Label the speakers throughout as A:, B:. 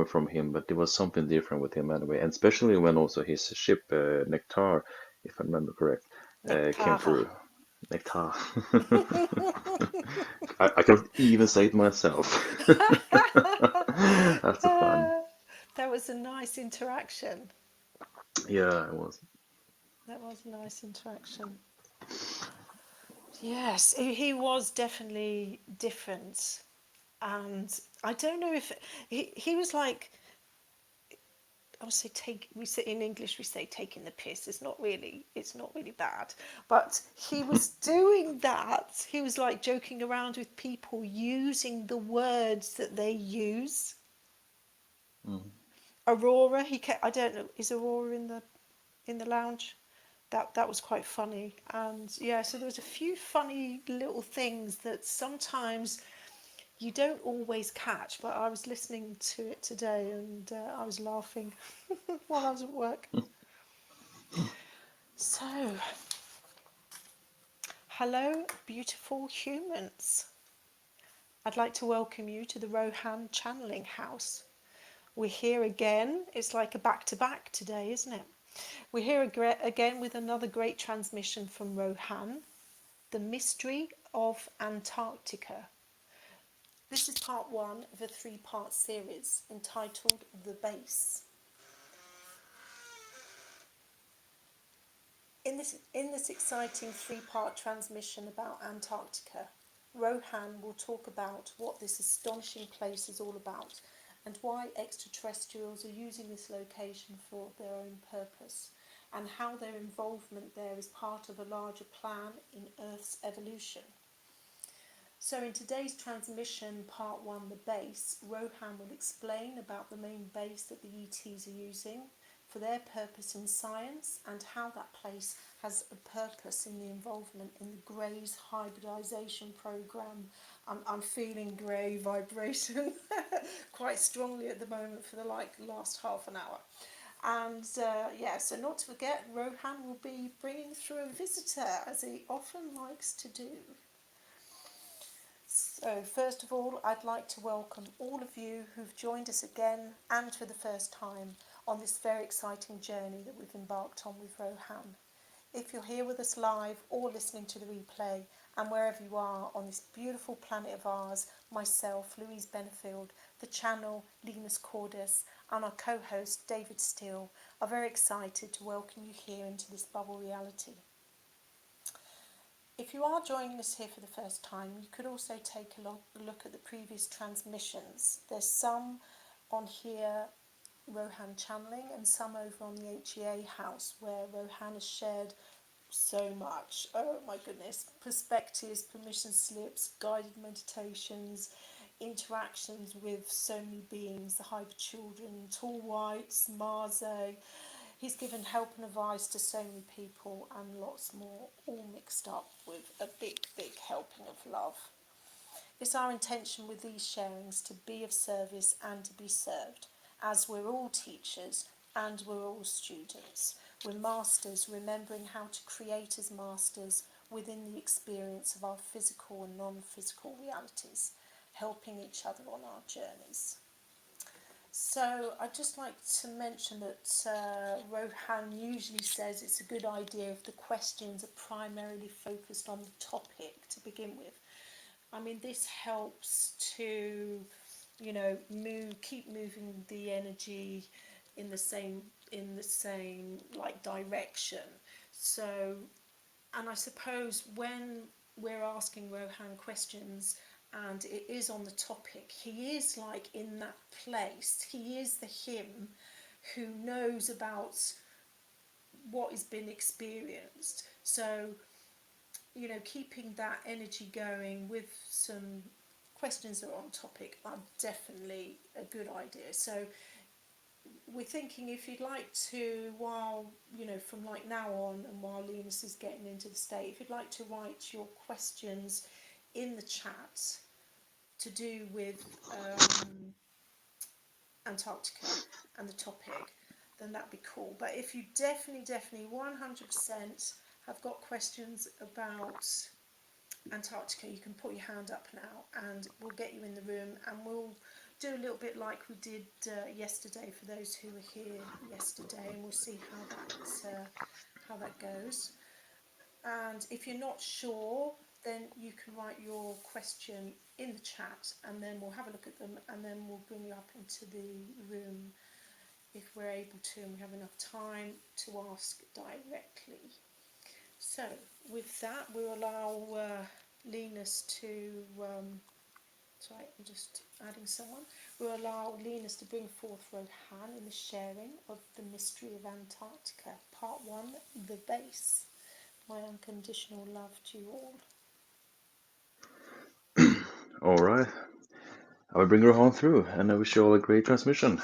A: coming from him, but there was something different with him anyway, and especially when also his ship, Nectar, if I remember correct, came
B: Nectar.
A: through. Nectar. I can't even say it myself. That's a fun.
B: That was a nice interaction.
A: Yeah, it was.
B: That was a nice interaction. Yes, he was definitely different. And I don't know if he was like, I would say we say in English we say taking the piss. It's not really bad. But he was doing that. He was like joking around with people using the words that they use.
A: Mm.
B: Aurora, he kept, I don't know, is Aurora in the lounge? That was quite funny. And yeah, so there was a few funny little things that sometimes you don't always catch, but I was listening to it today and I was laughing while I was at work. So, hello, beautiful humans. I'd like to welcome you to the Rohaan Channeling House. We're here again. It's like a back to back today, isn't it? We're here again with another great transmission from Rohaan, The Mystery of Antarctica. This is part one of a three-part series entitled The Base. In this exciting three-part transmission about Antarctica, Rohan will talk about what this astonishing place is all about and why extraterrestrials are using this location for their own purpose, and how their involvement there is part of a larger plan in Earth's evolution. So in today's transmission, part one, the base, Rohan will explain about the main base that the ETs are using for their purpose in science and how that place has a purpose in the involvement in the Grey's hybridization program. I'm feeling Grey vibration quite strongly at the moment for the last half an hour. And yeah, so not to forget, Rohan will be bringing through a visitor, as he often likes to do. So, first of all, I'd like to welcome all of you who've joined us again and for the first time on this very exciting journey that we've embarked on with Rohan. If you're here with us live or listening to the replay, and wherever you are on this beautiful planet of ours, myself, Louise Benefield, the channel, Linus Cordis, and our co-host, David Steele, are very excited to welcome you here into this bubble reality. If you are joining us here for the first time, you could also take a look at the previous transmissions. There's some on here, Rohaan Channeling, and some over on the HEA house, where Rohaan has shared so much. Oh my goodness. Perspectives, permission slips, guided meditations, interactions with so many beings, the Hyper Children, Tall Whites, Marze. He's given help and advice to so many people and lots more, all mixed up with a big, big helping of love. It's our intention with these sharings to be of service and to be served, as we're all teachers and we're all students. We're masters, remembering how to create as masters within the experience of our physical and non-physical realities, helping each other on our journeys. So I'd just like to mention that Rohan usually says it's a good idea if the questions are primarily focused on the topic to begin with. I mean, this helps to, keep moving the energy in the same like direction. So, and I suppose when we're asking Rohan questions and it is on the topic, he is like in that place. He is the him who knows about what has been experienced. So, keeping that energy going with some questions that are on topic are definitely a good idea. So we're thinking if you'd like to, while, from like now on and while Linus is getting into the state, if you'd like to write your questions in the chat to do with Antarctica and the topic, then that'd be cool. But if you definitely 100% have got questions about Antarctica, you can put your hand up now and we'll get you in the room and we'll do a little bit like we did yesterday for those who were here yesterday, and we'll see how that goes. And if you're not sure, then you can write your question in the chat, and then we'll have a look at them, and then we'll bring you up into the room if we're able to and we have enough time to ask directly. So with that, we'll allow Linus to, sorry, I'm just adding someone. We'll allow Linus to bring forth Rohaan in the sharing of the mystery of Antarctica, part 1, the base. My unconditional love to you all.
A: All right. I will bring Rohan through, and I wish you all a great transmission.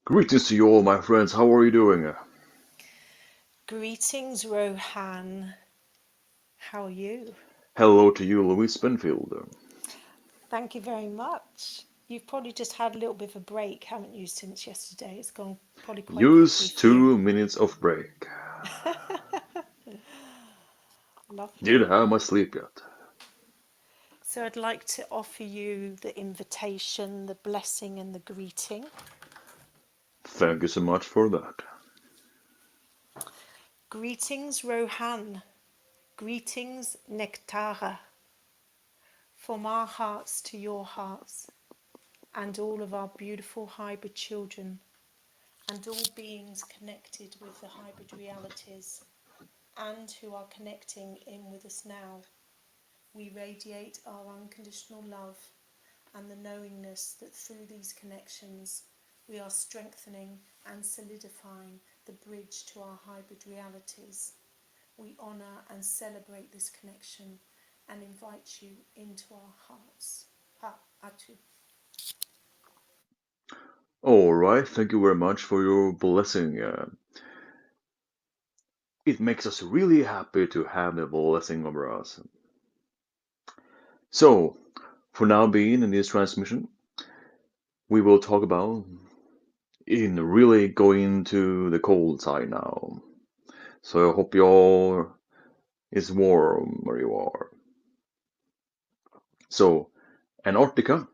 A: Greetings to you all, my friends. How are you doing?
B: Greetings, Rohaan. How are you?
A: Hello to you, Louise Benfield.
B: Thank you very much. You've probably just had a little bit of a break, haven't you, since yesterday? It's gone probably quite quickly
A: Use
B: for you.
A: 2 minutes of break. Didn't
B: Lovely.
A: have my sleep yet.
B: So I'd like to offer you the invitation, the blessing, and the greeting.
A: Thank you so much for that.
B: Greetings, Rohaan. Greetings, Nectara. From our hearts to your hearts, and all of our beautiful hybrid children, and all beings connected with the hybrid realities, and who are connecting in with us now. We radiate our unconditional love and the knowingness that through these connections we are strengthening and solidifying the bridge to our hybrid realities. We honour and celebrate this connection and invite you into our hearts. Atu.
A: Alright, thank you very much for your blessing. It makes us really happy to have the blessing over us. So, for now being in this transmission, we will talk about in really going to the cold side now. So I hope you all is warm where you are. So, Antarctica,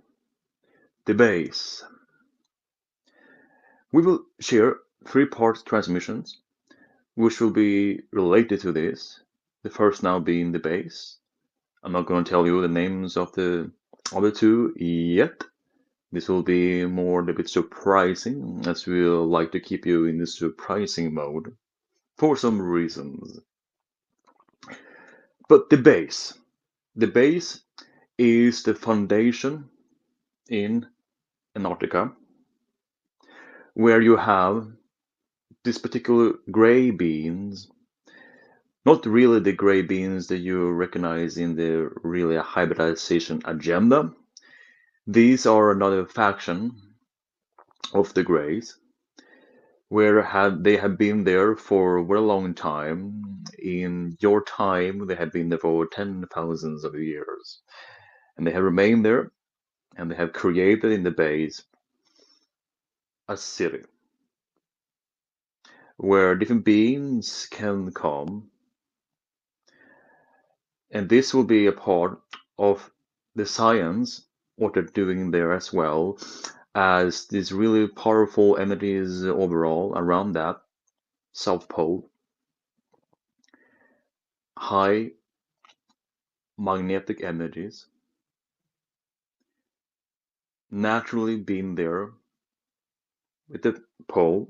A: the base. We will share 3-part transmissions, which will be related to this. The first now being the base. I'm not going to tell you the names of the other 2 yet. This will be more a bit surprising, as we like to keep you in the surprising mode for some reasons. But the base. The base is the foundation in Antarctica, where you have this particular gray beans, not really the gray beans that you recognize in the really hybridization agenda. These are another faction of the grays, where had they have been there for a very long time. In your time, they have been there for 10 thousands of years, and they have remained there, and they have created in the base a city where different beings can come, and this will be a part of the science, what they're doing there as well, as these really powerful energies overall around that South Pole, high magnetic energies, naturally being there with the pole,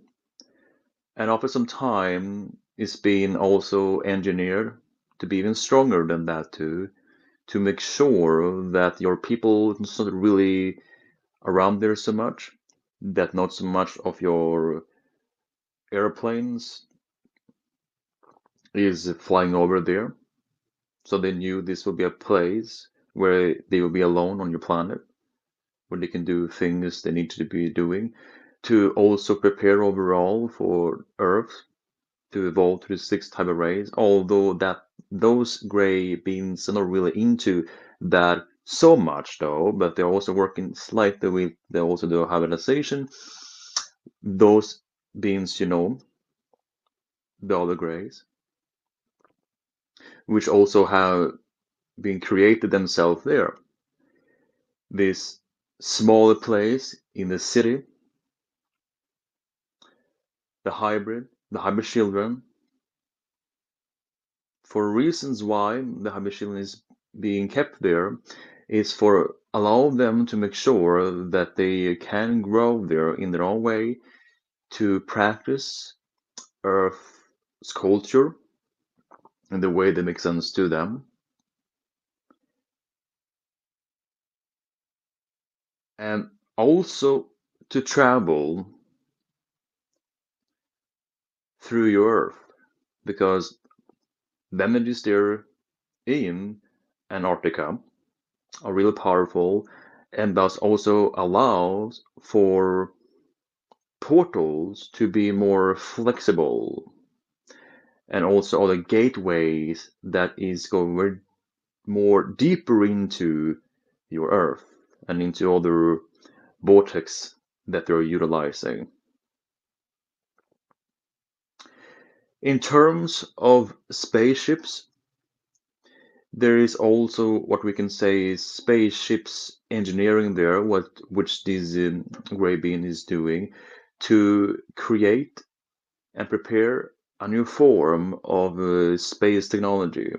A: and after some time it's been also engineered to be even stronger than that too, to make sure that your people is not really around there so much, that not so much of your airplanes is flying over there. So they knew this would be a place where they will be alone on your planet, where they can do things they need to be doing, to also prepare overall for Earth to evolve to the sixth type of race. Although that those gray beings are not really into that so much though, but they're also working slightly with they also do hybridization. Those beings, the other grays, which also have been created themselves there. This smaller place in the city, the hybrid children, for reasons why the hybrid children is being kept there, is for allow them to make sure that they can grow there in their own way to practice Earth's culture in the way that makes sense to them, and also to travel through your Earth, because the energies there in Antarctica are really powerful, and thus also allows for portals to be more flexible, and also other gateways that is going more deeper into your Earth and into other vortex that they're utilizing. In terms of spaceships, there is also what we can say is spaceships engineering there, which this gray being is doing to create and prepare a new form of space technology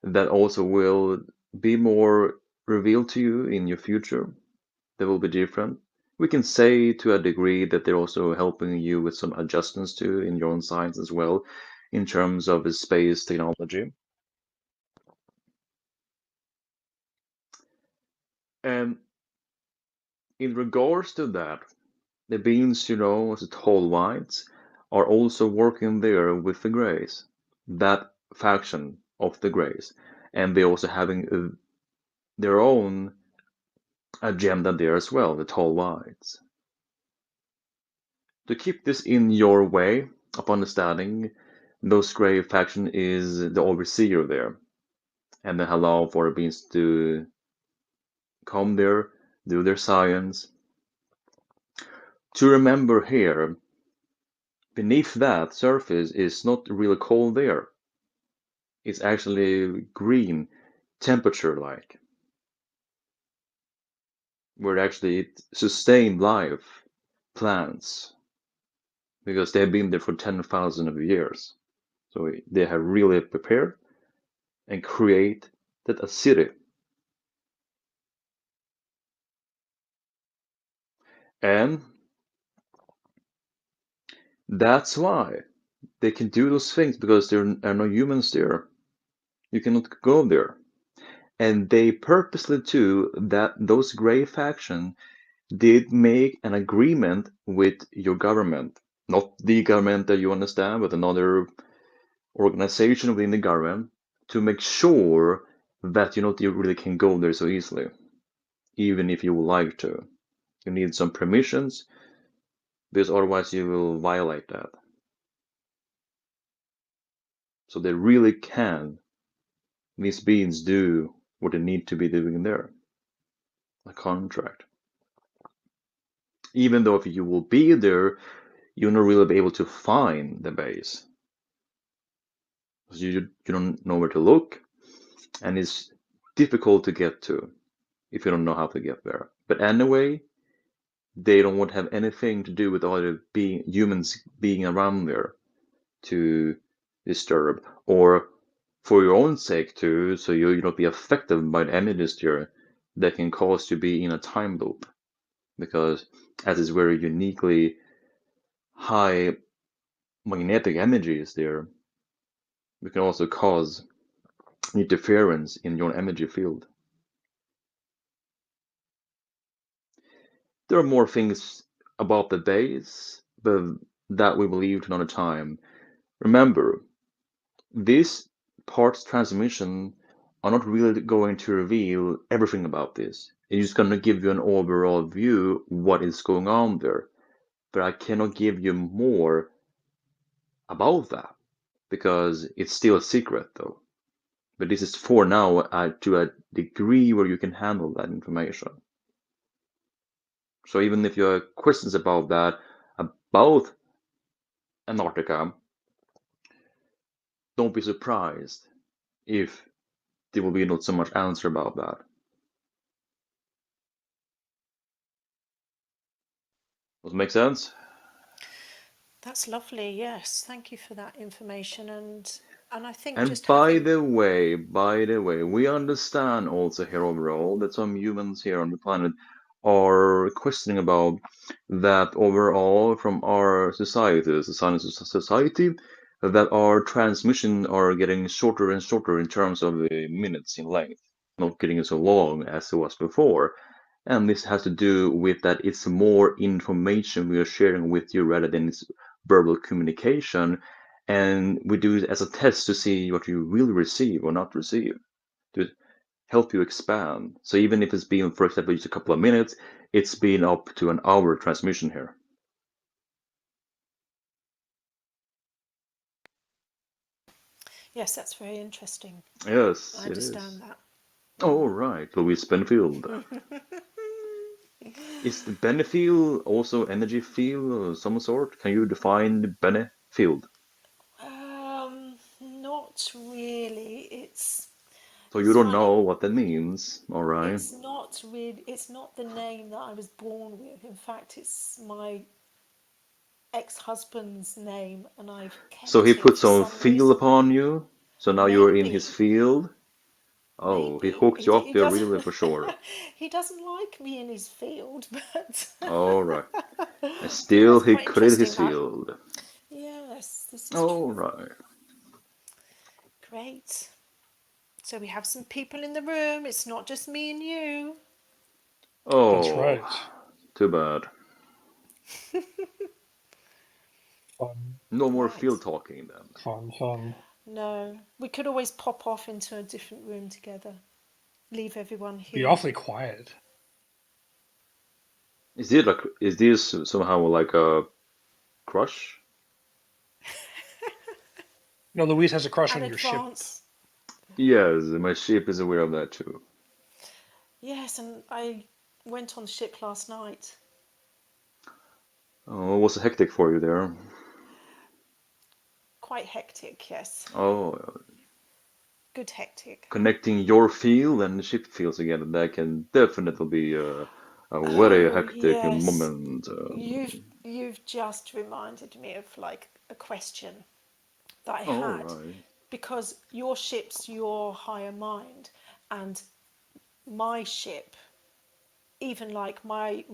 A: that also will be more revealed to you in your future. That will be different. We can say to a degree that they're also helping you with some adjustments too in your own science as well, in terms of space technology. And in regards to that, the beings, as the tall whites, are also working there with the Greys, that faction of the Greys, and they also having their own agenda there as well, the tall whites. To keep this in your way of understanding, those Grey faction is the overseer there, and they allow for the beings to come there, do their science. To remember here, beneath that surface is not really cold there. It's actually green, temperature-like, where actually it sustained life, plants, because they have been there for 10,000 of years. So they have really prepared and created a city. And that's why they can do those things, because there are no humans there. You cannot go there. And they purposely too that those gray faction did make an agreement with your government. Not the government that you understand, but another organization within the government, to make sure that you really can go there so easily, even if you would like to. You need some permissions, because otherwise you will violate that. So they really can, these beings, do what they need to be doing there, a contract. Even though if you will be there, you'll not really be able to find the base. Because you don't know where to look, and it's difficult to get to if you don't know how to get there. But anyway, they don't want to have anything to do with other humans being around there to disturb, or for your own sake too, so you not be affected by the energies there that can cause you to be in a time loop. Because as it's very uniquely high magnetic energies there, it can also cause interference in your energy field. There are more things about the base, but that we will leave to another time. Remember, these parts transmission are not really going to reveal everything about this. It's just going to give you an overall view what is going on there. But I cannot give you more about that because it's still a secret though. But this is for now to a degree where you can handle that information. So even if you have questions about that, about Antarctica, don't be surprised if there will be not so much answer about that. Does it make sense?
B: That's lovely. Yes, thank you for that information. And I think
A: And
B: just having
A: by the way, we understand also here overall that some humans here on the planet are questioning about that overall from our society, society, that our transmission are getting shorter and shorter in terms of the minutes in length, not getting so long as it was before. And this has to do with that it's more information we are sharing with you rather than it's verbal communication. And we do it as a test to see what you will receive or not receive to help you expand. So even if it's been, for example, just a couple of minutes, it's been up to an hour transmission here.
B: yes, that's very interesting.
A: Yes,
B: I
A: it is.
B: understand that.
A: Oh, right, Louise Benfield. Is the benefield also energy field of some sort? Can you define the benefield?
B: Not really.
A: So you
B: It's
A: don't
B: funny.
A: know what that means, all right?
B: It's not really. It's not the name that I was born with. In fact, it's my ex-husband's name, and I've
A: So he
B: kept it
A: put
B: for
A: some
B: some
A: feel
B: reason.
A: upon you. So now you're in his
B: Maybe,
A: field. Oh, he
B: maybe
A: hooked you up
B: he
A: there
B: doesn't.
A: really for sure.
B: He doesn't like me in his field, but
A: All right. And
B: but
A: still
B: that's
A: he
B: quite
A: created his
B: interesting. That
A: field.
B: yes, this is
A: All
B: true.
A: right.
B: Great. So we have some people in the room. It's not just me and you.
C: That's
A: Oh,
C: right.
A: too bad.
C: Fun,
A: No more
B: Right.
A: field talking then.
C: fun, fun.
B: No, we could always pop off into a different room together. Leave everyone
C: Be
B: here.
C: awfully quiet.
A: Is this somehow like a crush?
C: No, Louise has a crush
B: An
C: on your ship.
B: advance.
A: Yes, my ship is aware of that too.
B: Yes, and I went on the ship last night.
A: Oh, it was hectic for you there.
B: Quite hectic, yes.
A: Oh,
B: Good hectic.
A: connecting your field and the ship field together, that can definitely be a very
B: Oh
A: hectic
B: yes,
A: moment.
B: you've just reminded me of like a question that I
A: All
B: had,
A: right.
B: because your ship's your higher mind, and my ship, even like my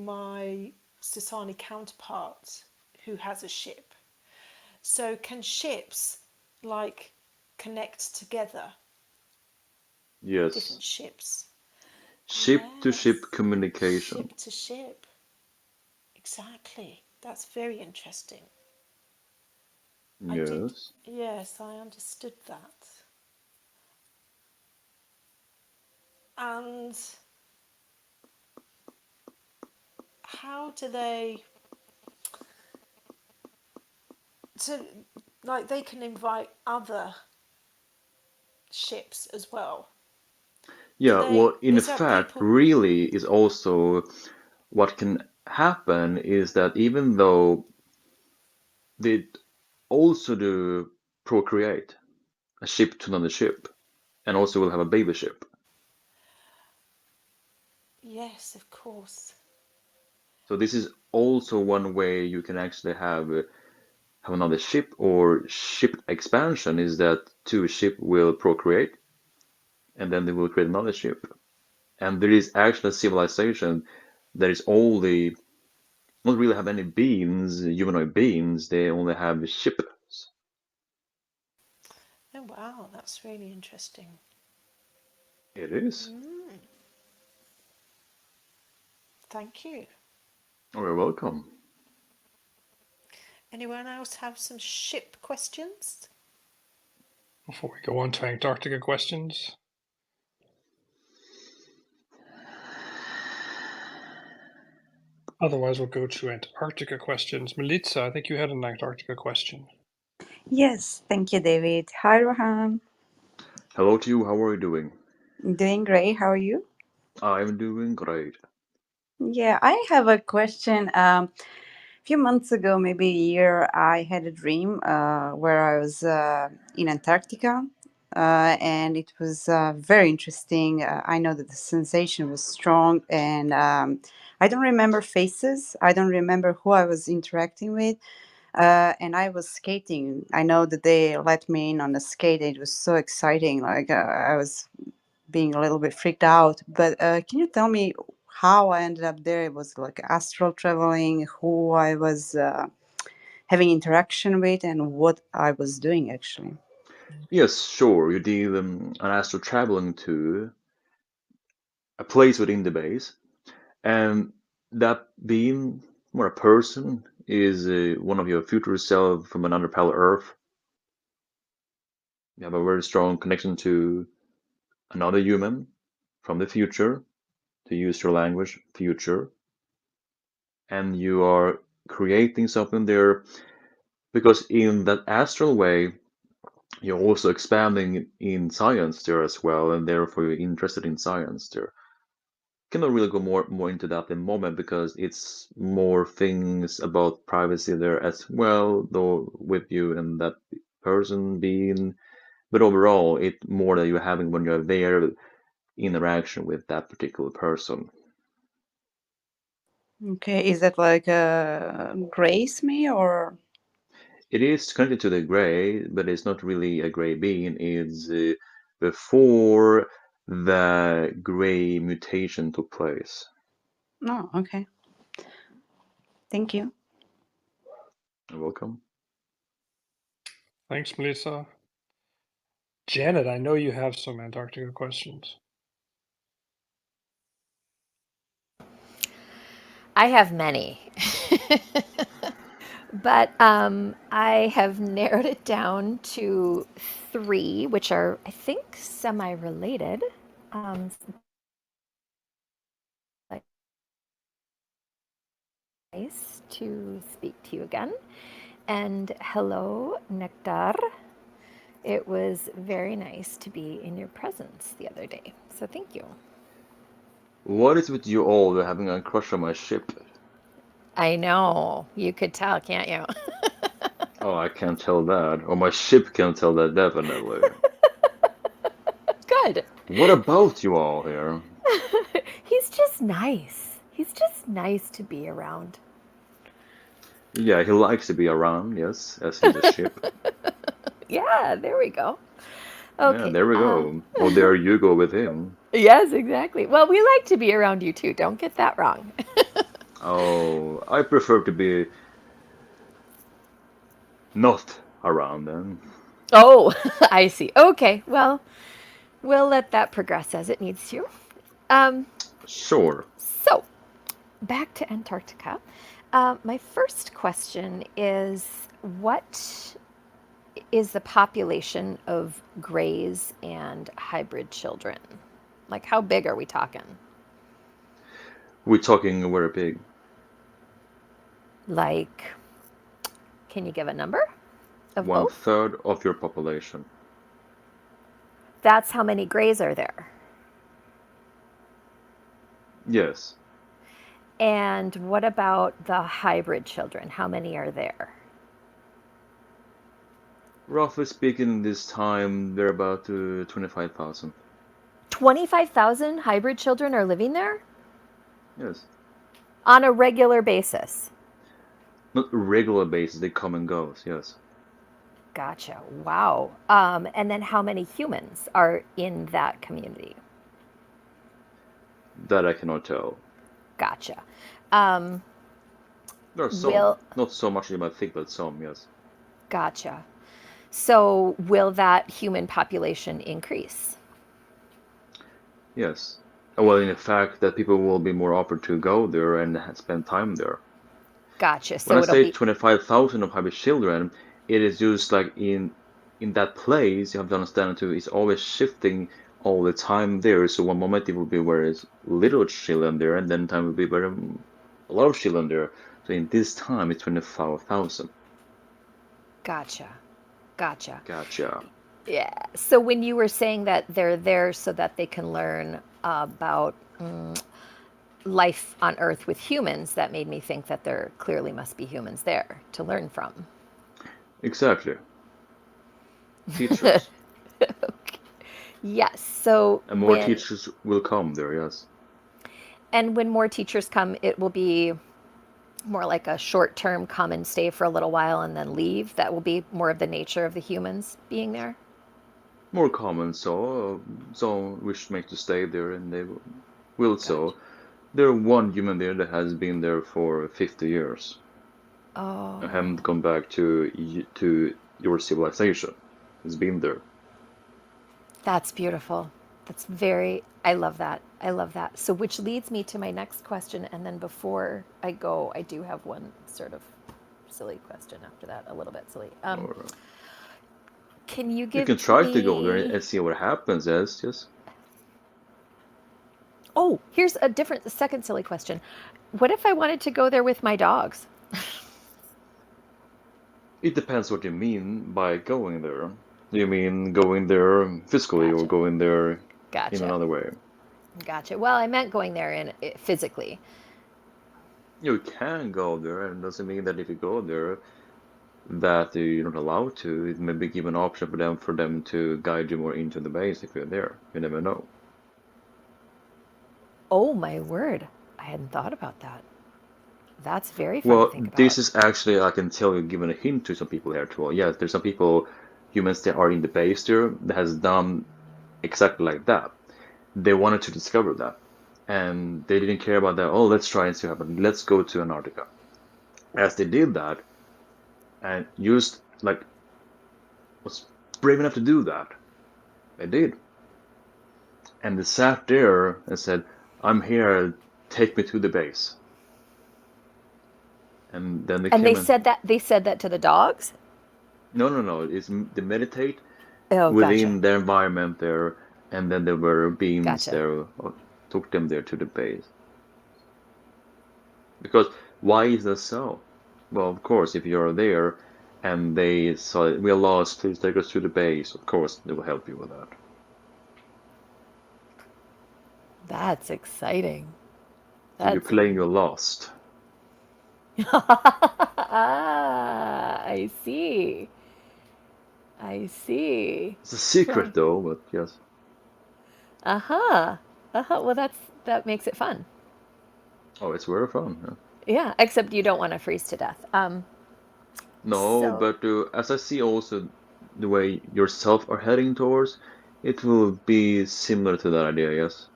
B: Sasani counterpart who has a ship. So can ships like connect together?
A: Yes.
B: Different ships.
A: Ship to ship
B: Yes.
A: communication.
B: Ship to ship. Exactly. That's very interesting. I did,
A: Yes.
B: yes, I understood that. And how do they, So, like, they can invite other ships as well. Do
A: Yeah,
B: they?
A: well, in
B: Is that
A: fact,
B: people?
A: really is also what can happen is that even though they also do procreate a ship to another ship, and also will have a baby ship.
B: Yes, of course.
A: So this is also one way you can actually have another ship or ship expansion is that two ship will procreate and then they will create another ship. And there is actually a civilization that is only not really have any beings, humanoid beings, they only have ships.
B: Oh wow, that's really interesting.
A: It is.
B: Thank you.
A: Oh, you're welcome.
B: Anyone else have some ship questions?
C: Before we go on to Antarctica questions. Otherwise, we'll go to Antarctica questions. Melitza, I think you had an Antarctica question.
D: Yes, thank you, David. Hi, Rohan.
A: Hello to you, how are you doing?
D: Doing great. How are you?
A: I'm doing great.
D: Yeah, I have a question. A few months ago, maybe a year, I had a dream where I was in Antarctica, and it was very interesting. I know that the sensation was strong, and I don't remember faces. I don't remember who I was interacting with. And I was skating. I know that they let me in on the skate. It was so exciting. Like I was being a little bit freaked out. But can you tell me how I ended up there? It was like astral traveling, who I was having interaction with, and what I was doing actually.
A: Yes, sure, you did an astral traveling to a place within the base, and that being more a person is one of your future self from another planet Earth. You have a very strong connection to another human from the future, to use your language, future, and you are creating something there because in that astral way, you're also expanding in science there as well, and therefore you're interested in science there. Cannot really go more into that in a moment because it's more things about privacy there as well, though with you and that person being, but overall, it more that you're having when you're there interaction with that particular person.
D: Okay, is that like grace me or?
A: It is connected to the gray, but it's not really a gray being. It's before the gray mutation took place.
D: No, okay. Thank you.
A: You're welcome.
C: Thanks, Melissa. Janet, I know you have some Antarctica questions.
E: I have many, but I have narrowed it down to three, which are, I think, semi related. Nice to speak to you again. And hello, Nectar. It was very nice to be in your presence the other day. So thank you.
A: What is with you all having a crush on my ship?
E: I know. You could tell, can't you?
A: Oh, I can't tell that. Or my ship can tell that definitely.
E: Good.
A: What about you all here?
E: He's just nice. He's just nice to be around.
A: Yeah, he likes to be around, yes, as he's a ship.
E: Yeah, there we go.
A: Yeah,
E: Okay.
A: there we go. Or there you go with him.
E: Yes, exactly. Well, we like to be around you too. Don't get that wrong.
A: Oh, I prefer to be not around then.
E: Oh, I see. Okay. Well, we'll let that progress as it needs to. Um,
A: Sure.
E: so, back to Antarctica. My first question is what is the population of grays and hybrid children? Like, how big are we talking?
A: We're talking very big.
E: Like, can you give a number? Of
A: One
E: both?
A: third of your population.
E: That's how many Greys are there.
A: Yes.
E: And what about the hybrid children? How many are there?
A: Roughly speaking, this time they're about 25,000.
E: 25,000 hybrid children are living there
A: Yes.
E: on a regular basis.
A: Not regular basis, they come and goes, yes.
E: Gotcha. Wow. And then how many humans are in that community?
A: That I cannot tell.
E: Gotcha. Um,
A: There are some.
E: will
A: Not so much as you might think, but some, yes.
E: Gotcha. So will that human population increase?
A: Yes. Well, in fact, that people will be more offered to go there and spend time there.
E: Gotcha.
A: When I
E: So it'll
A: say
E: be
A: 25,000 of hybrid children, it is just like in that place, you have to understand too, it's always shifting all the time there. So one moment it will be where it's little children there, and then time will be where a lot of children there. So in this time, it's 25,000.
E: gotcha. Gotcha.
A: Gotcha.
E: Yeah. So when you were saying that they're there so that they can learn about life on Earth with humans, that made me think that there clearly must be humans there to learn from.
A: Exactly. Teachers.
E: Yes. So
A: And more
E: when
A: teachers will come there, yes.
E: when more teachers come, it will be more like a short term come and stay for a little while and then leave. That will be more of the nature of the humans being there.
A: More common, so some wish make to stay there, and they will
E: Gotcha.
A: so. There's one human there that has been there for 50 years. I
E: Oh,
A: haven't gone back to your civilization. It's been there.
E: that's beautiful. That's very, I love that. I love that. So, which leads me to my next question. And then before I go, I do have one sort of silly question after that, a little bit silly.
A: Or
E: Can you
A: you
E: give
A: can try to go there
E: me.
A: and see what happens. Yes, yes.
E: Oh, here's a different, second silly question. What if I wanted to go there with my dogs?
A: It depends what you mean by going there. Do you mean going there physically or
E: Gotcha.
A: going there in
E: Gotcha.
A: another way?
E: Gotcha. Well, I meant going there in physically.
A: You can go there, and it doesn't mean that if you go there that you're not allowed to. It may be given an option for them to guide you more into the base if you're there. You never know.
E: Oh, my word. I hadn't thought about that. That's very fun to
A: Well,
E: think about.
A: this is actually, I can tell you, given a hint to some people here too. Yes, there's some people, humans that are in the base there, that has done exactly like that. They wanted to discover that. And they didn't care about that. Oh, let's try and see what happens. Let's go to Antarctica. As they did that, and used like was brave enough to do that, they did. And they sat there and said, I'm here, take me to the base. And then they
E: And
A: came and,
E: they said that to the dogs?
A: no, no, no, it's they meditate
E: Oh, gotcha.
A: within their environment there, and then there were beings
E: Gotcha.
A: there who took them there to the base. Because why is that so? Well, of course, if you're there and they say, we are lost, please take us to the base, of course, they will help you with that.
E: That's exciting.
A: So you're
E: That's
A: playing you're lost.
E: ah, I see. I see.
A: It's a secret
E: Play.
A: though, but yes.
E: Uh-huh. Uh-huh. Well, that makes it fun.
A: Oh, it's very fun. Yeah.
E: Yeah, except you don't want to freeze to death.
A: No,
E: So
A: but as I see also the way yourself are heading towards, it will be similar to that idea, yes.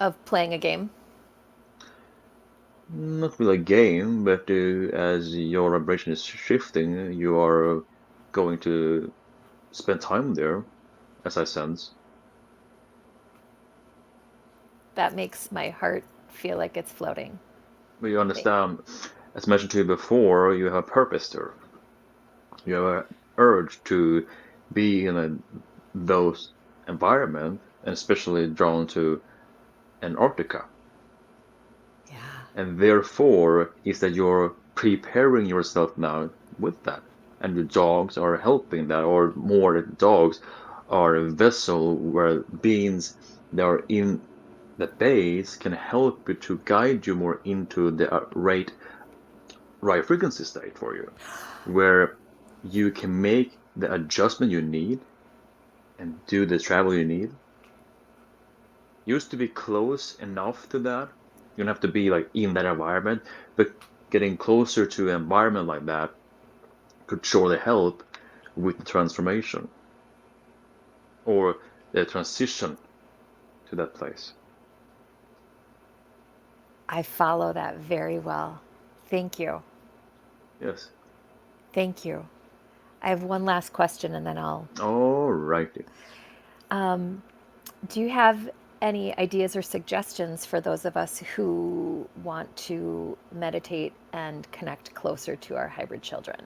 E: of playing a game.
A: Not really a game, but as your vibration is shifting, you are going to spend time there, as I sense.
E: That makes my heart feel like it's floating.
A: But you understand, as mentioned to you before, you have a purpose there. You have an urge to be in those environment, and especially drawn to Antarctica.
E: Yeah.
A: And therefore is that you're preparing yourself now with that. and your dogs are helping that, or more the dogs are a vessel where beings that are in that base can help you to guide you more into the right frequency state for you, where you can make the adjustment you need and do the travel you need. Used to be close enough to that. You don't have to be like in that environment, but getting closer to an environment like that could surely help with the transformation or the transition to that place.
E: I follow that very well. Thank you.
A: Yes.
E: Thank you. I have one last question and then I'll.
A: All righty.
E: Do you have any ideas or suggestions for those of us who want to meditate and connect closer to our hybrid children?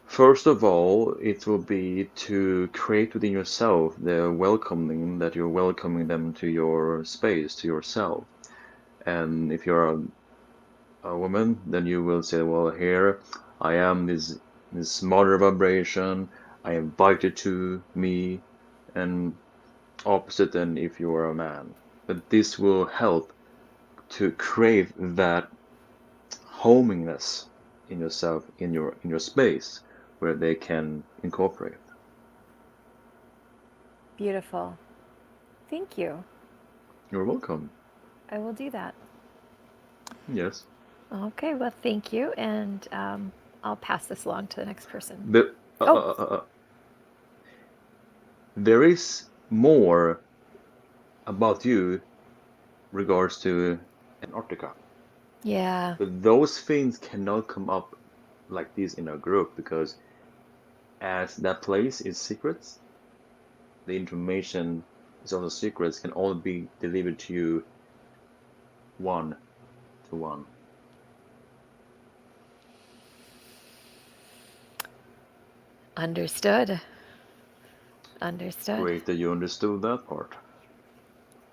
A: First of all, it will be to create within yourself the welcoming that you're welcoming them to your space, to yourself. And if you're a woman, then you will say, well, here I am, this mother vibration. I invite you to me, and opposite than if you are a man. But this will help to crave that homingness in yourself, in your space, where they can incorporate.
E: Beautiful. Thank you.
A: You're welcome.
E: I will do that.
A: Yes.
E: Okay, well, thank you. And I'll pass this along to the next person.
A: But
E: Oh,
A: there is more about you regards to Antarctica.
E: yeah.
A: But those things cannot come up like this in a group because as that place is secrets, the information is also secrets can only be delivered to you one to one.
E: Understood. Understood.
A: Great that you understood that part.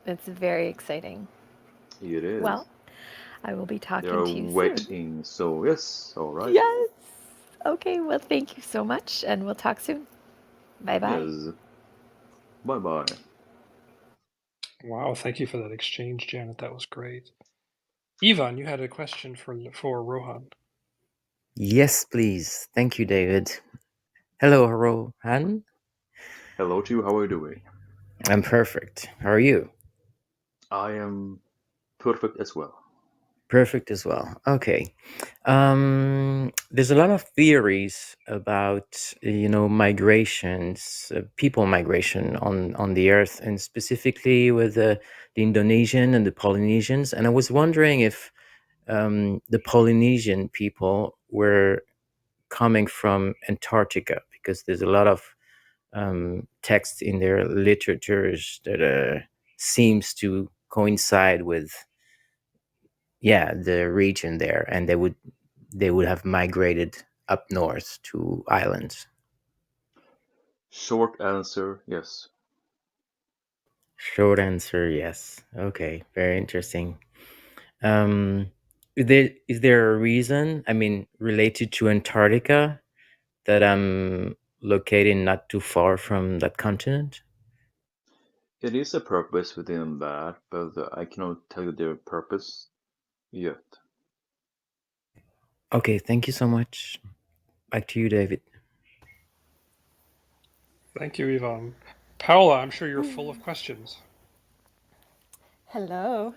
E: It's very exciting.
A: It
E: Well,
A: is.
E: I will be
A: They
E: talking
A: are
E: to you soon.
A: waiting. So yes, all right.
E: Yes. Okay, well, thank you so much, and we'll talk soon. Bye bye.
A: Yes. Bye bye.
C: Wow, thank you for that exchange, Janet. That was great. Ivan, you had a question for Rohan.
F: Yes, please. Thank you, David. Hello, Rohan.
A: Hello to you. How are you doing?
F: I'm perfect. How are you?
A: I am perfect as well.
F: Perfect as well. Okay. There's a lot of theories about migrations, people migration on the Earth, and specifically with the Indonesian and the Polynesians. And I was wondering if the Polynesian people were coming from Antarctica, because there's a lot of text in their literatures that seems to coincide with the region there, and they would have migrated up north to islands.
A: Short answer, yes.
F: Short answer, yes. Okay, very interesting. um is there a reason, I mean, related to Antarctica, that I'm located not too far from that continent?
A: It is a purpose within that, but I cannot tell you the purpose yet.
F: Okay, thank you so much. Back to you, David.
C: Thank you, Ivan. Paola, I'm sure you're full of questions.
B: Hello.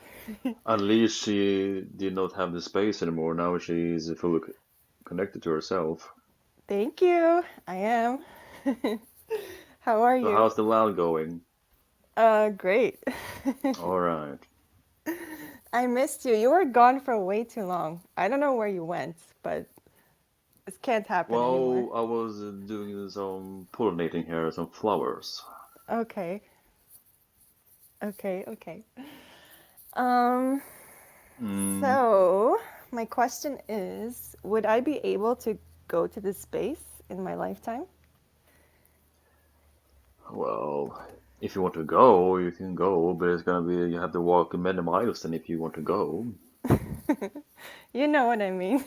A: At least she did not have the space anymore. Now she is fully connected to herself.
B: Thank you. I am. How are
A: So
B: you?
A: how's the land going?
B: Great.
A: All right.
B: I missed you. You were gone for way too long. I don't know where you went, but this can't happen anymore.
A: Well, I was doing some pollinating here, some flowers.
B: Okay. Okay, okay. Um,
A: Mm,
B: so my question is, would I be able to go to this space in my lifetime?
A: well, if you want to go, you can go, but it's gonna be you have to walk many miles then if you want to go.
G: You know what I mean.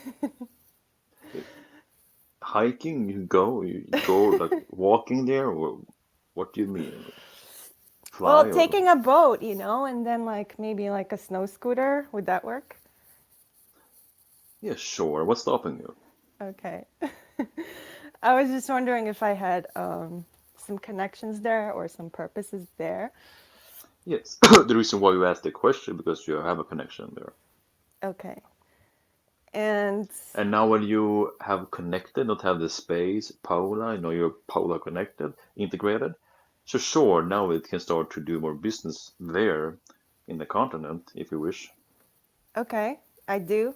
A: Hiking, you go like walking there, or what do you mean?
G: Well,
A: Fly or
G: taking a boat, and then like maybe like a snow scooter, would that work?
A: yeah, sure. What's stopping you?
G: Okay. I was just wondering if I had some connections there or some purposes there.
A: Yes, the reason why you asked the question because you have a connection there.
G: Okay. And
A: And now when you have connected, not have the space, Paula, you're Paula connected, integrated. So sure, now it can start to do more business there in the continent if you wish.
G: okay, I do.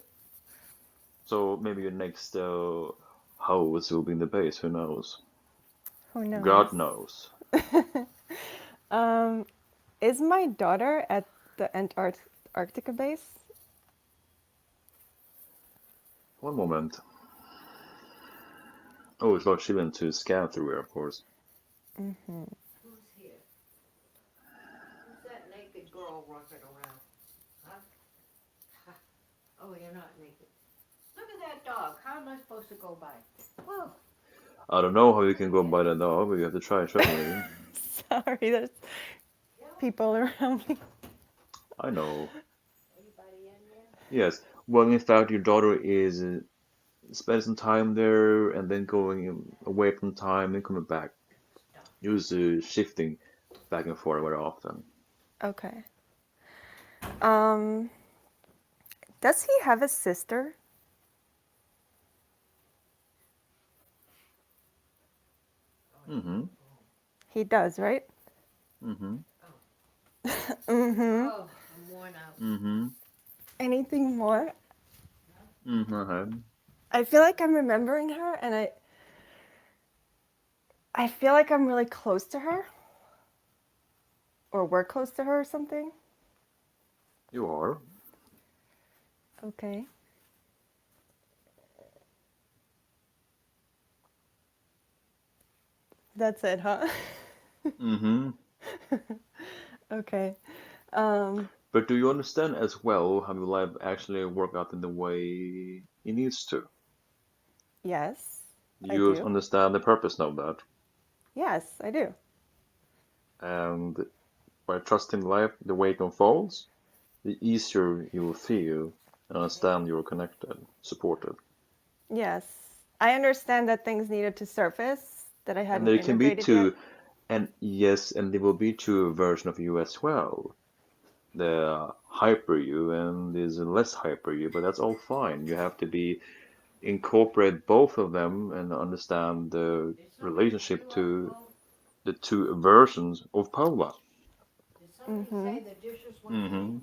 A: So maybe your next house will be in the base, who knows?
G: Who knows?
A: God knows.
G: Um, is my daughter at the Antarctica base?
A: One moment. Oh, it's Lord Shivan to scan through here, of course.
G: Mm-hmm.
A: I don't know how you can go by the dog, but you have to try certainly.
G: Sorry, there's people around me.
A: I know. Yes. Well, in fact, your daughter is spend some time there and then going away from time and coming back. Use shifting back and forth very often.
G: Okay. Um, does he have a sister?
A: Mm-hmm.
G: He does, right?
A: Mm-hmm.
G: Mm-hmm.
A: Mm-hmm.
G: Anything more?
A: Mm-hmm.
G: I feel like I'm remembering her, and I feel like I'm really close to her, or we're close to her or something.
A: You are.
G: Okay. That's it, huh?
A: Mm-hmm.
G: Okay. Um,
A: But do you understand as well how your life actually work out in the way it needs to?
G: yes, I
A: You
G: do.
A: understand the purpose of that.
G: Yes, I do.
A: And by trusting life the way it unfolds, the easier you will feel and understand you're connected, supported.
G: Yes. I understand that things needed to surface that I
A: And
G: hadn't
A: there can be
G: integrated yet.
A: two, and yes, and there will be two versions of you as well. The hyper you and there's a less hyper you, but that's all fine. You have to be incorporate both of them and understand the relationship to the two versions of Paula.
G: Mm-hmm.
A: Mm-hmm.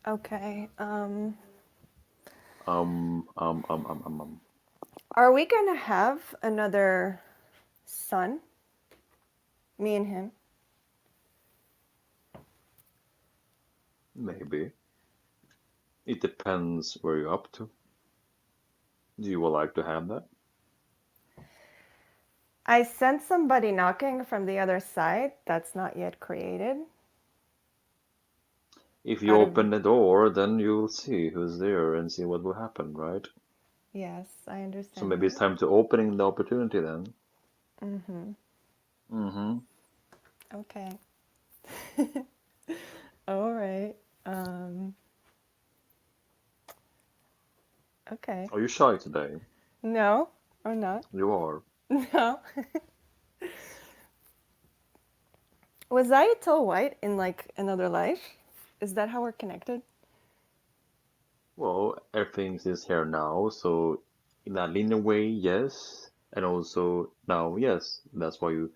G: Okay.
A: Um, um, um, um, um, um.
G: Are we gonna have another son? Me and him?
A: Maybe. It depends where you're up to. Do you would like to have that?
G: I sense somebody knocking from the other side that's not yet created.
A: If you
G: Out of
A: open the door, then you'll see who's there and see what will happen, right?
G: yes, I
A: So
G: understand
A: maybe it's
G: that.
A: time to opening the opportunity then.
G: Mm-hmm.
A: Mm-hmm.
G: Okay. All right. Um, okay.
A: Are you shy today?
G: No, I'm not.
A: You are.
G: No. Was I a tall white in like another life? Is that how we're connected?
A: Well, everything is here now, so in a linear way, yes. And also now, yes. That's why you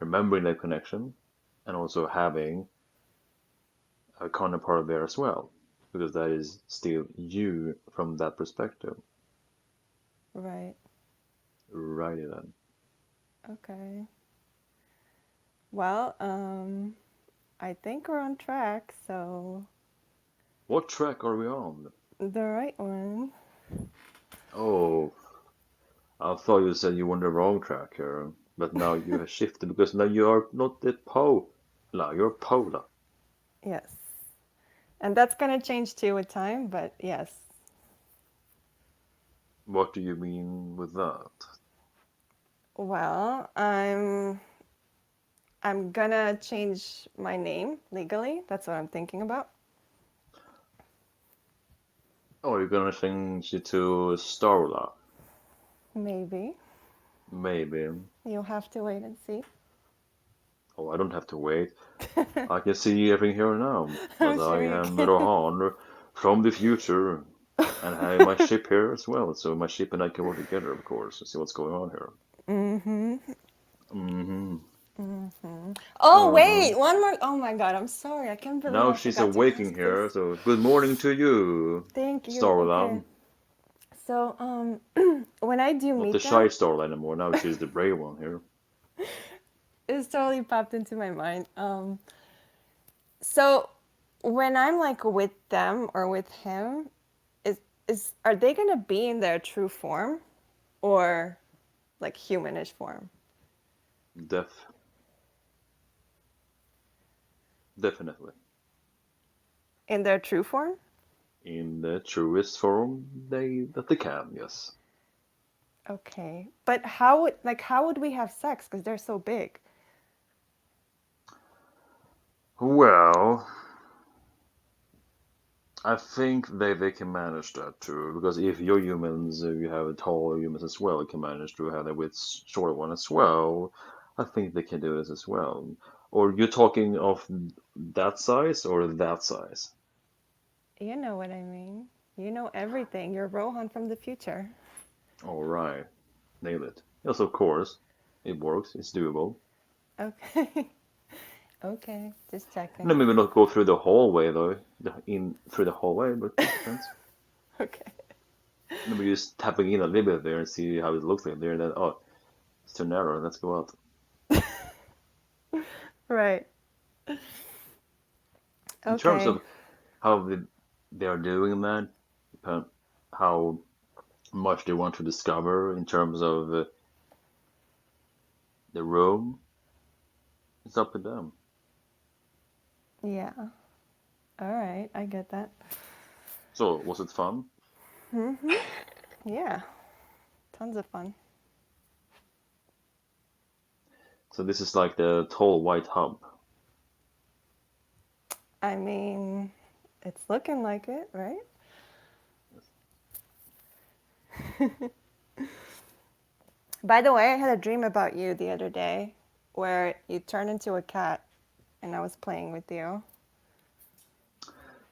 A: remembering that connection and also having a counterpart there as well. Because that is still you from that perspective.
G: Right.
A: Righty then.
G: Okay. Well, I think we're on track, so
A: What track are we on?
G: the right one.
A: Oh, I thought you said you were on the wrong track here, but now you have shifted because now you are not the Pola, you're Pola.
G: Yes. And that's going to change too with time, but yes.
A: What do you mean with that?
G: Well, I'm gonna change my name legally. That's what I'm thinking about.
A: Oh, you're gonna change it to Starla?
G: Maybe.
A: Maybe.
G: You'll have to wait and see.
A: Oh, I don't have to wait. I can see everything here now,
G: I'm
A: because I
G: sure you
A: am
G: can.
A: Rohaan from the future, and I have my ship here as well. So my ship and I can work together, of course, and see what's going on here.
G: Mm-hmm.
A: Mm-hmm.
G: Mm-hmm. Oh,
A: Uh-huh.
G: wait, one more. Oh my God, I'm sorry. I can't believe
A: Now
G: I
A: she's
G: forgot to
A: awaking
G: ask this.
A: here, so good morning to you,
G: Thank you. Okay.
A: Starla.
G: So, when I do
A: Not the
G: meet
A: shy
G: them,
A: Starla anymore. Now she's the brave one here.
G: it's totally popped into my mind. So when I'm like with them or with him, is are they gonna be in their true form or like humanish form?
A: Def, definitely.
G: In their true form?
A: In the truest form that they can, yes.
G: Okay. But how would we have sex? Because they're so big.
A: Well, I think they can manage that too, because if you're humans, you have taller humans as well, you can manage to have that with shorter one as well. I think they can do this as well. Or you're talking of that size or that size?
G: You know what I mean. You know everything. You're Rohan from the future.
A: All right, nail it. Yes, of course, it works. It's doable.
G: Okay. Okay. Just
A: No,
G: checking.
A: maybe not go through the hallway though, in through the hallway, but it depends.
G: Okay.
A: Maybe just tapping in a little bit there and see how it looks like there, and then oh, it's too narrow. Let's go out.
G: Right.
A: In terms
G: Okay.
A: of how they are doing that, how much they want to discover in terms of the room, it's up to them.
G: Yeah. All right. I get that.
A: So, was it fun?
G: Mm-hmm. Yeah. Tons of fun.
A: So this is like the tall white hub.
G: I mean, it's looking like it, right? By the way, I had a dream about you the other day where you turned into a cat and I was playing with you.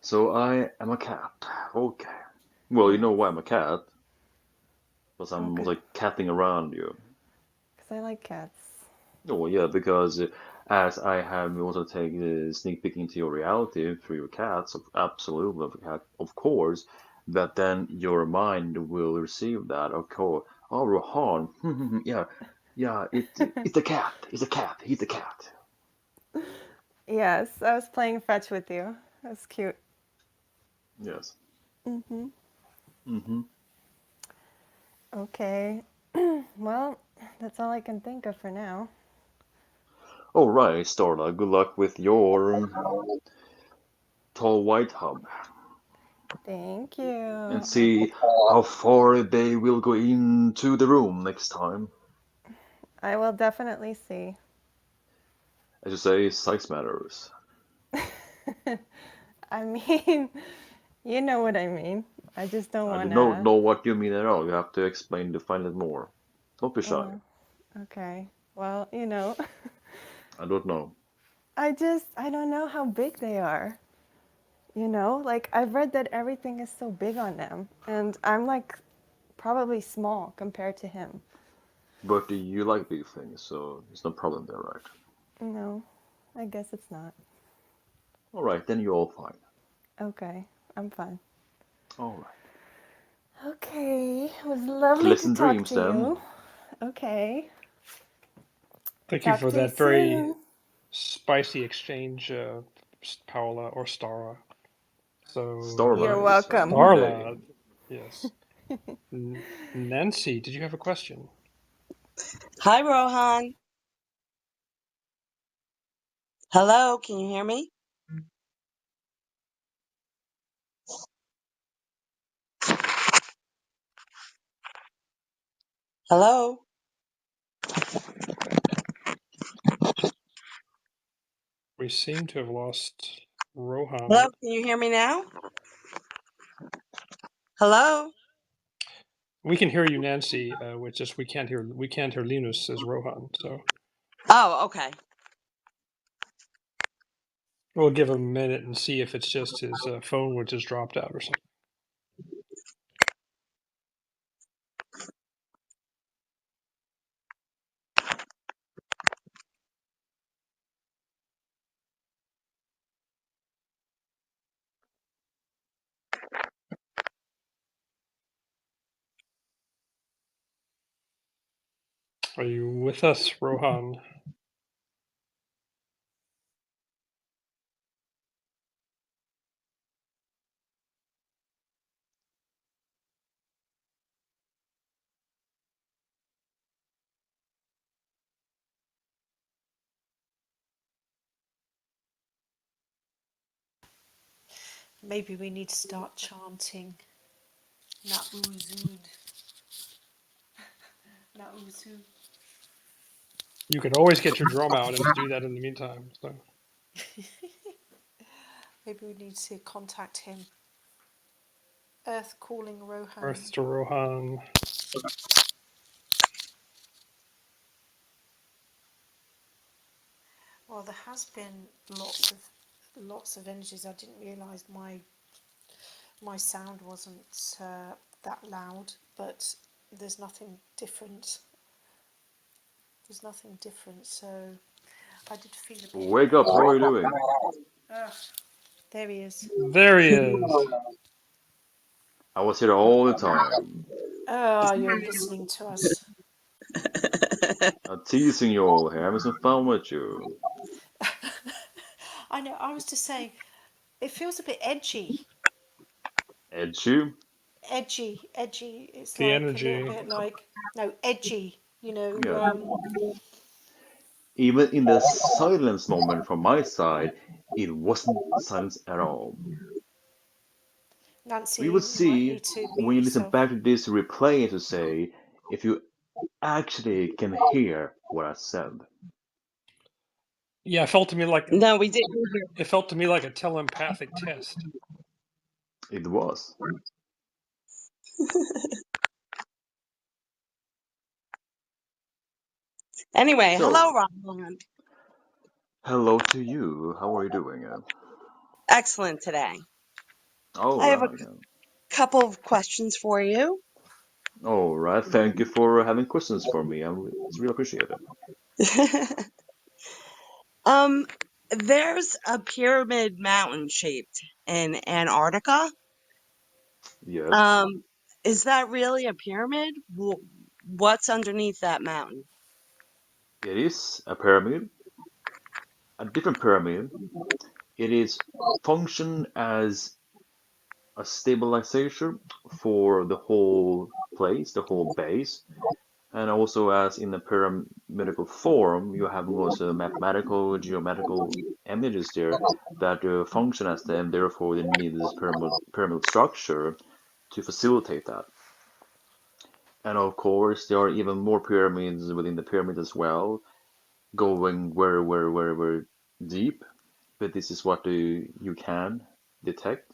A: So I am a cat. Okay. Well, you
G: Yeah.
A: know why I'm a cat? Because I'm
G: Okay.
A: like catting around you.
G: Because I like cats.
A: Oh yeah, because as I have also taken a sneak peek into your reality through your cats, absolutely, of course, that then your mind will receive that. Of course, oh Rohan, yeah, yeah, it's a cat, it's a cat, he's a cat.
G: Yes, I was playing fetch with you. That's cute.
A: Yes.
G: Mm-hmm.
A: Mm-hmm.
G: Okay. Well, that's all I can think of for now.
A: All right, Starla, good luck with your tall white hub,
G: Thank
A: and
G: you.
A: see how far they will go into the room next time.
G: I will definitely see.
A: As you say, size matters.
G: I mean, you know what I mean. I just don't
A: I do
G: want
A: not
G: to.
A: know what you mean at all. You have to explain, define it more. Don't be shy.
G: Okay. Well,
A: I don't know.
G: I don't know how big they are. Like I've read that everything is so big on them, and I'm like probably small compared to him.
A: But you like big things, so there's no problem there, right?
G: No, I guess it's not.
A: All right, then you're all fine.
G: Okay, I'm fine.
A: All right.
G: Okay, it was lovely to
A: Pleasant
G: talk
A: dreams
G: to
A: then.
G: you. Okay,
C: Thank you
G: talk
C: for
G: to you
C: that very
G: soon.
C: spicy exchange, Paola or Stara.
G: You're
A: Starla
C: So,
A: is a
G: welcome.
A: new day.
C: Starla, yes. Nancy, did you have a question?
H: Hi, Rohan. Hello, can you hear me? Hello?
C: We seem to have lost Rohaan.
H: Hello? Can you hear me now? Hello?
C: We can hear you, Nancy. We can't hear Linus, says Rohan. So
H: Oh, okay.
C: we'll give him a minute and see if it's just his phone which has dropped out or something. Are you with us, Rohan?
B: Maybe we need to start chanting Na'uzud. Na'uzud.
C: You could always get your drum out and do that in the meantime. So
B: Maybe we need to contact him. Earth calling Rohan.
C: Earth to Rohan.
B: Well, there has been lots of energies. I didn't realise my sound wasn't that loud, but there's nothing different. There's nothing different. So I did feel a bit.
A: Wake up! How are you doing?
B: Ugh, there he is.
C: There he is.
A: I was here all the time.
B: Oh, you're listening to us.
A: I'm teasing you all here, having some fun with you.
B: I know. I was just saying, it feels a bit edgy.
A: Edgy?
B: Edgy. It's
C: The
B: like a little
C: energy.
B: bit like no edgy. You know,
A: Yeah. Even in the silence moment from my side, it wasn't silence at all. We
B: Nancy,
A: will
B: you might
A: see
B: need to
A: when
B: mute
A: you listen back
B: yourself.
A: to this replay to say if you actually can hear what I said.
C: Yeah, it felt to me like
H: No, we didn't hear.
C: a telepathic test.
A: It was.
H: Anyway,
A: So,
H: hello, Rohan.
A: hello to you. How are you doing?
H: Excellent today.
A: All
H: I have a
A: right.
H: couple of questions for you.
A: All right. Thank you for having questions for me. It's really appreciated.
H: um, there's a pyramid mountain shaped in Antarctica.
A: Yes,
H: Um, is that really a pyramid? What's underneath that mountain?
A: it is a pyramid, a different pyramid. It is function as a stabilization for the whole place, the whole base, and also as in the pyramidical form, you have also mathematical, geometrical images there that function as them. Therefore, they need this pyramid structure to facilitate that. And of course, there are even more pyramids within the pyramid as well, going very deep. But this is what you can detect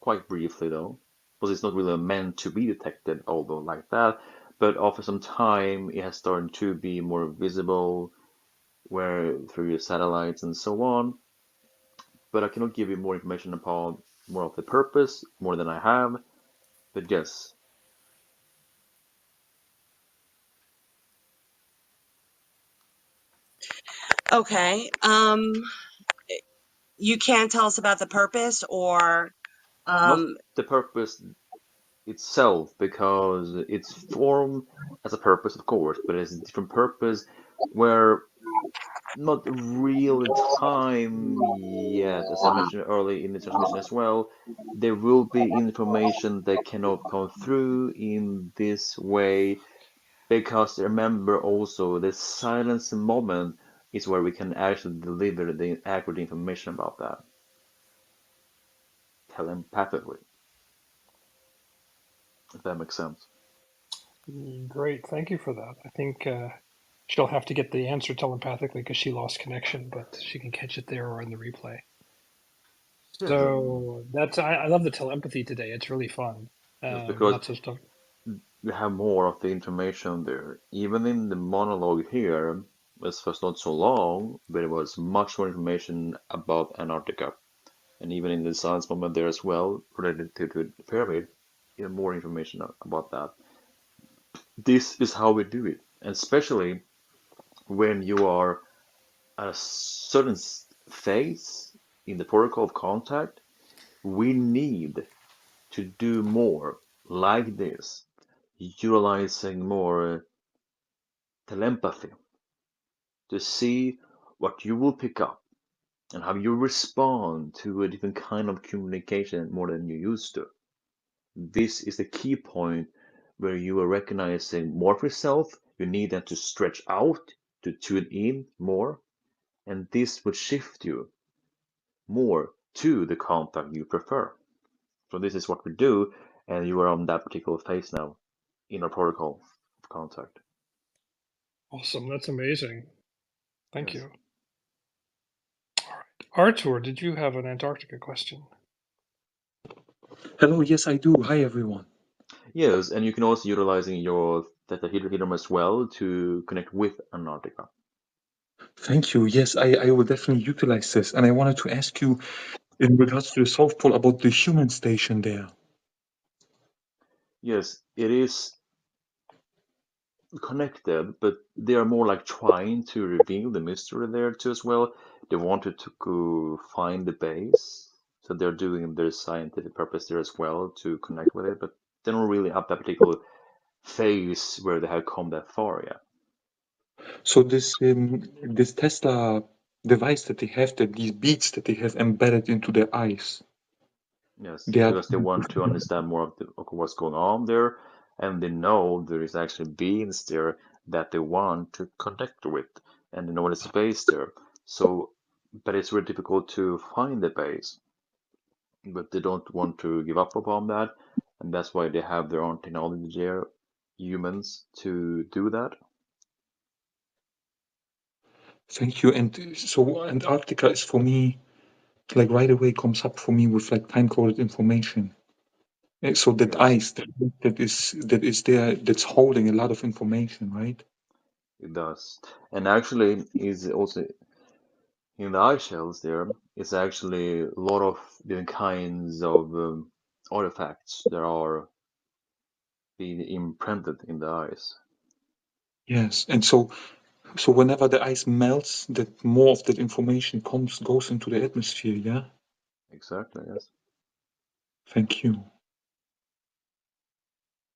A: quite briefly, though, because it's not really meant to be detected, although like that. But after some time, it has started to be more visible, where through your satellites and so on. But I cannot give you more information upon more of the purpose, more than I have. But yes,
H: Okay. You can't tell us about the purpose or
A: not
H: um
A: the purpose itself, because it's formed as a purpose, of course, but it's a different purpose where not real time yet, as I mentioned early in the transmission as well. There will be information that cannot come through in this way, because remember also the silence moment is where we can actually deliver the accurate information about that telepathically, if that makes sense.
C: Great, thank you for that. I think she'll have to get the answer telepathically because she lost connection, but she can catch it there or in the replay.
A: Yes,
C: So that's I love the telepathy today. It's really fun.
A: yes, because
C: Lots of stuff.
A: we have more of the information there. Even in the monologue here, this was not so long, but it was much more information about Antarctica. And even in the science moment there as well, related to the pyramid, even more information about that. This is how we do it, and especially when you are at a certain phase in the protocol of contact, we need to do more like this, utilizing more telepathy to see what you will pick up and how you respond to a different kind of communication more than you used to. This is the key point where you are recognizing more of yourself. You need that to stretch out, to tune in more, and this would shift you more to the contact you prefer. So this is what we do, and you are on that particular phase now in our protocol of contact.
C: Awesome, that's amazing. Thank
A: Yes.
C: you. All right, Artur, did you have an Antarctica question?
I: Hello, yes, I do. Hi, everyone.
A: Yes, and you can also utilizing your theta hydrohedron as well to connect with Antarctica.
I: Thank you. Yes, I will definitely utilize this. And I wanted to ask you in regards to the South Pole about the human station there.
A: Yes, it is connected, but they are more like trying to reveal the mystery there too as well. They wanted to go find the base, so they're doing their scientific purpose there as well to connect with it, but they don't really have that particular phase where they have come that far yet.
I: So this Tesla device that they have, that these beads that they have embedded into their eyes,
A: Yes,
I: they are
A: because they want to understand more of what's going on there, and they know there is actually beings there that they want to connect with, and they know there's a base there. So, but it's very difficult to find the base, but they don't want to give up upon that, and that's why they have their own technology there, humans, to do that.
I: thank you. And so Antarctica is for me, like right away comes up for me with like time-coded information. So that
A: Yes,
I: ice that is there, that's holding a lot of information, right?
A: it does. And actually, is also in the ice shells there is actually a lot of different kinds of artifacts that are being imprinted in the ice.
I: Yes. And so whenever the ice melts, that more of that information goes into the atmosphere, yeah?
A: Exactly, yes.
I: Thank you.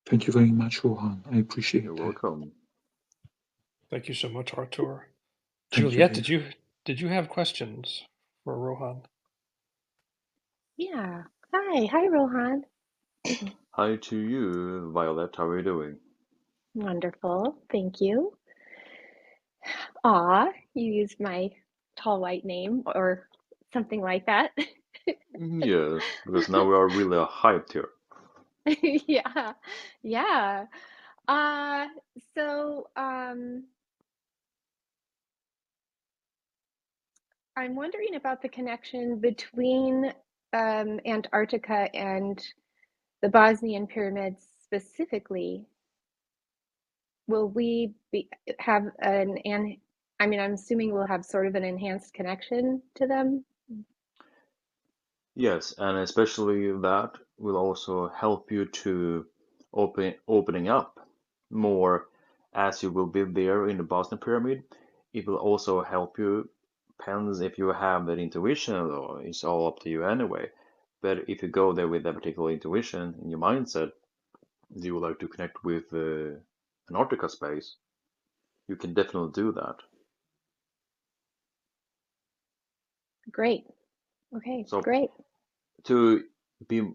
I: Thank you very much, Rohan. I
A: You're
I: appreciate that.
A: welcome.
C: Thank you so much, Artur.
I: Thank you
C: Juliet,
I: very
C: did you have questions for Rohan?
J: Yeah. Hi, Rohan.
A: Hi to you, Violet. How are you doing?
J: Wonderful. Thank you. Aw, you used my tall white name or something like that.
A: Yes, because now we are really hyped here.
J: Yeah. Yeah. Uh, so I'm wondering about the connection between Antarctica and the Bosnian pyramids specifically. Will we have an I mean, I'm assuming we'll have sort of an enhanced connection to them.
A: Yes, and especially that will also help you to opening up more as you will be there in the Boston Pyramid. It will also help you, depends if you have that intuition or it's all up to you anyway. But if you go there with that particular intuition in your mindset, you would like to connect with Antarctica space, you can definitely do that.
J: Great. Okay,
A: So
J: great.
A: to be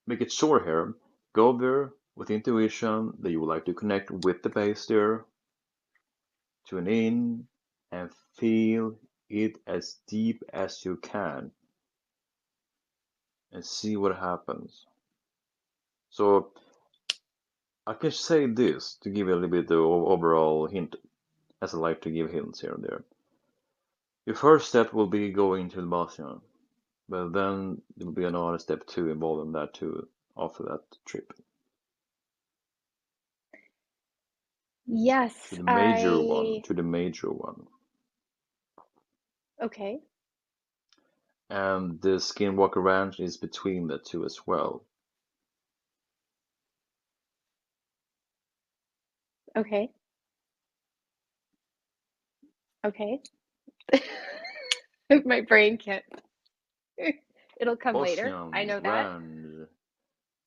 A: make it short here, go there with intuition that you would like to connect with the base there, tune in and feel it as deep as you can and see what happens. So I can say this to give you a little bit of overall hint, as I like to give hints here and there. Your first step will be going to the Bosnia, but then there will be another step too involving that too after that trip to
J: Yes,
A: the major one,
J: I.
A: to the major one,
J: Okay,
A: and the Skinwalker Ranch is between the two as well.
J: okay, okay. My brain can't. It'll come later. I
A: Bosnian
J: know that.
A: Ranch,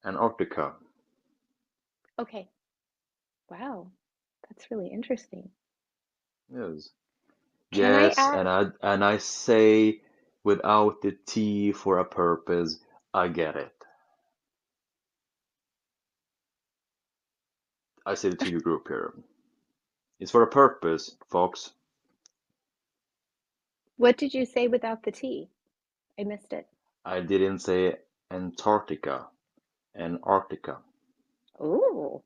A: Antarctica.
J: Okay. Wow, that's really interesting.
A: Yes,
J: Can I
A: yes,
J: ask?
A: and I say without the T for a purpose. I get it. I say it to your group here. It's for a purpose, folks.
J: What did you say without the T? I missed it.
A: I didn't say Antarctica, Antarctica.
J: Oh,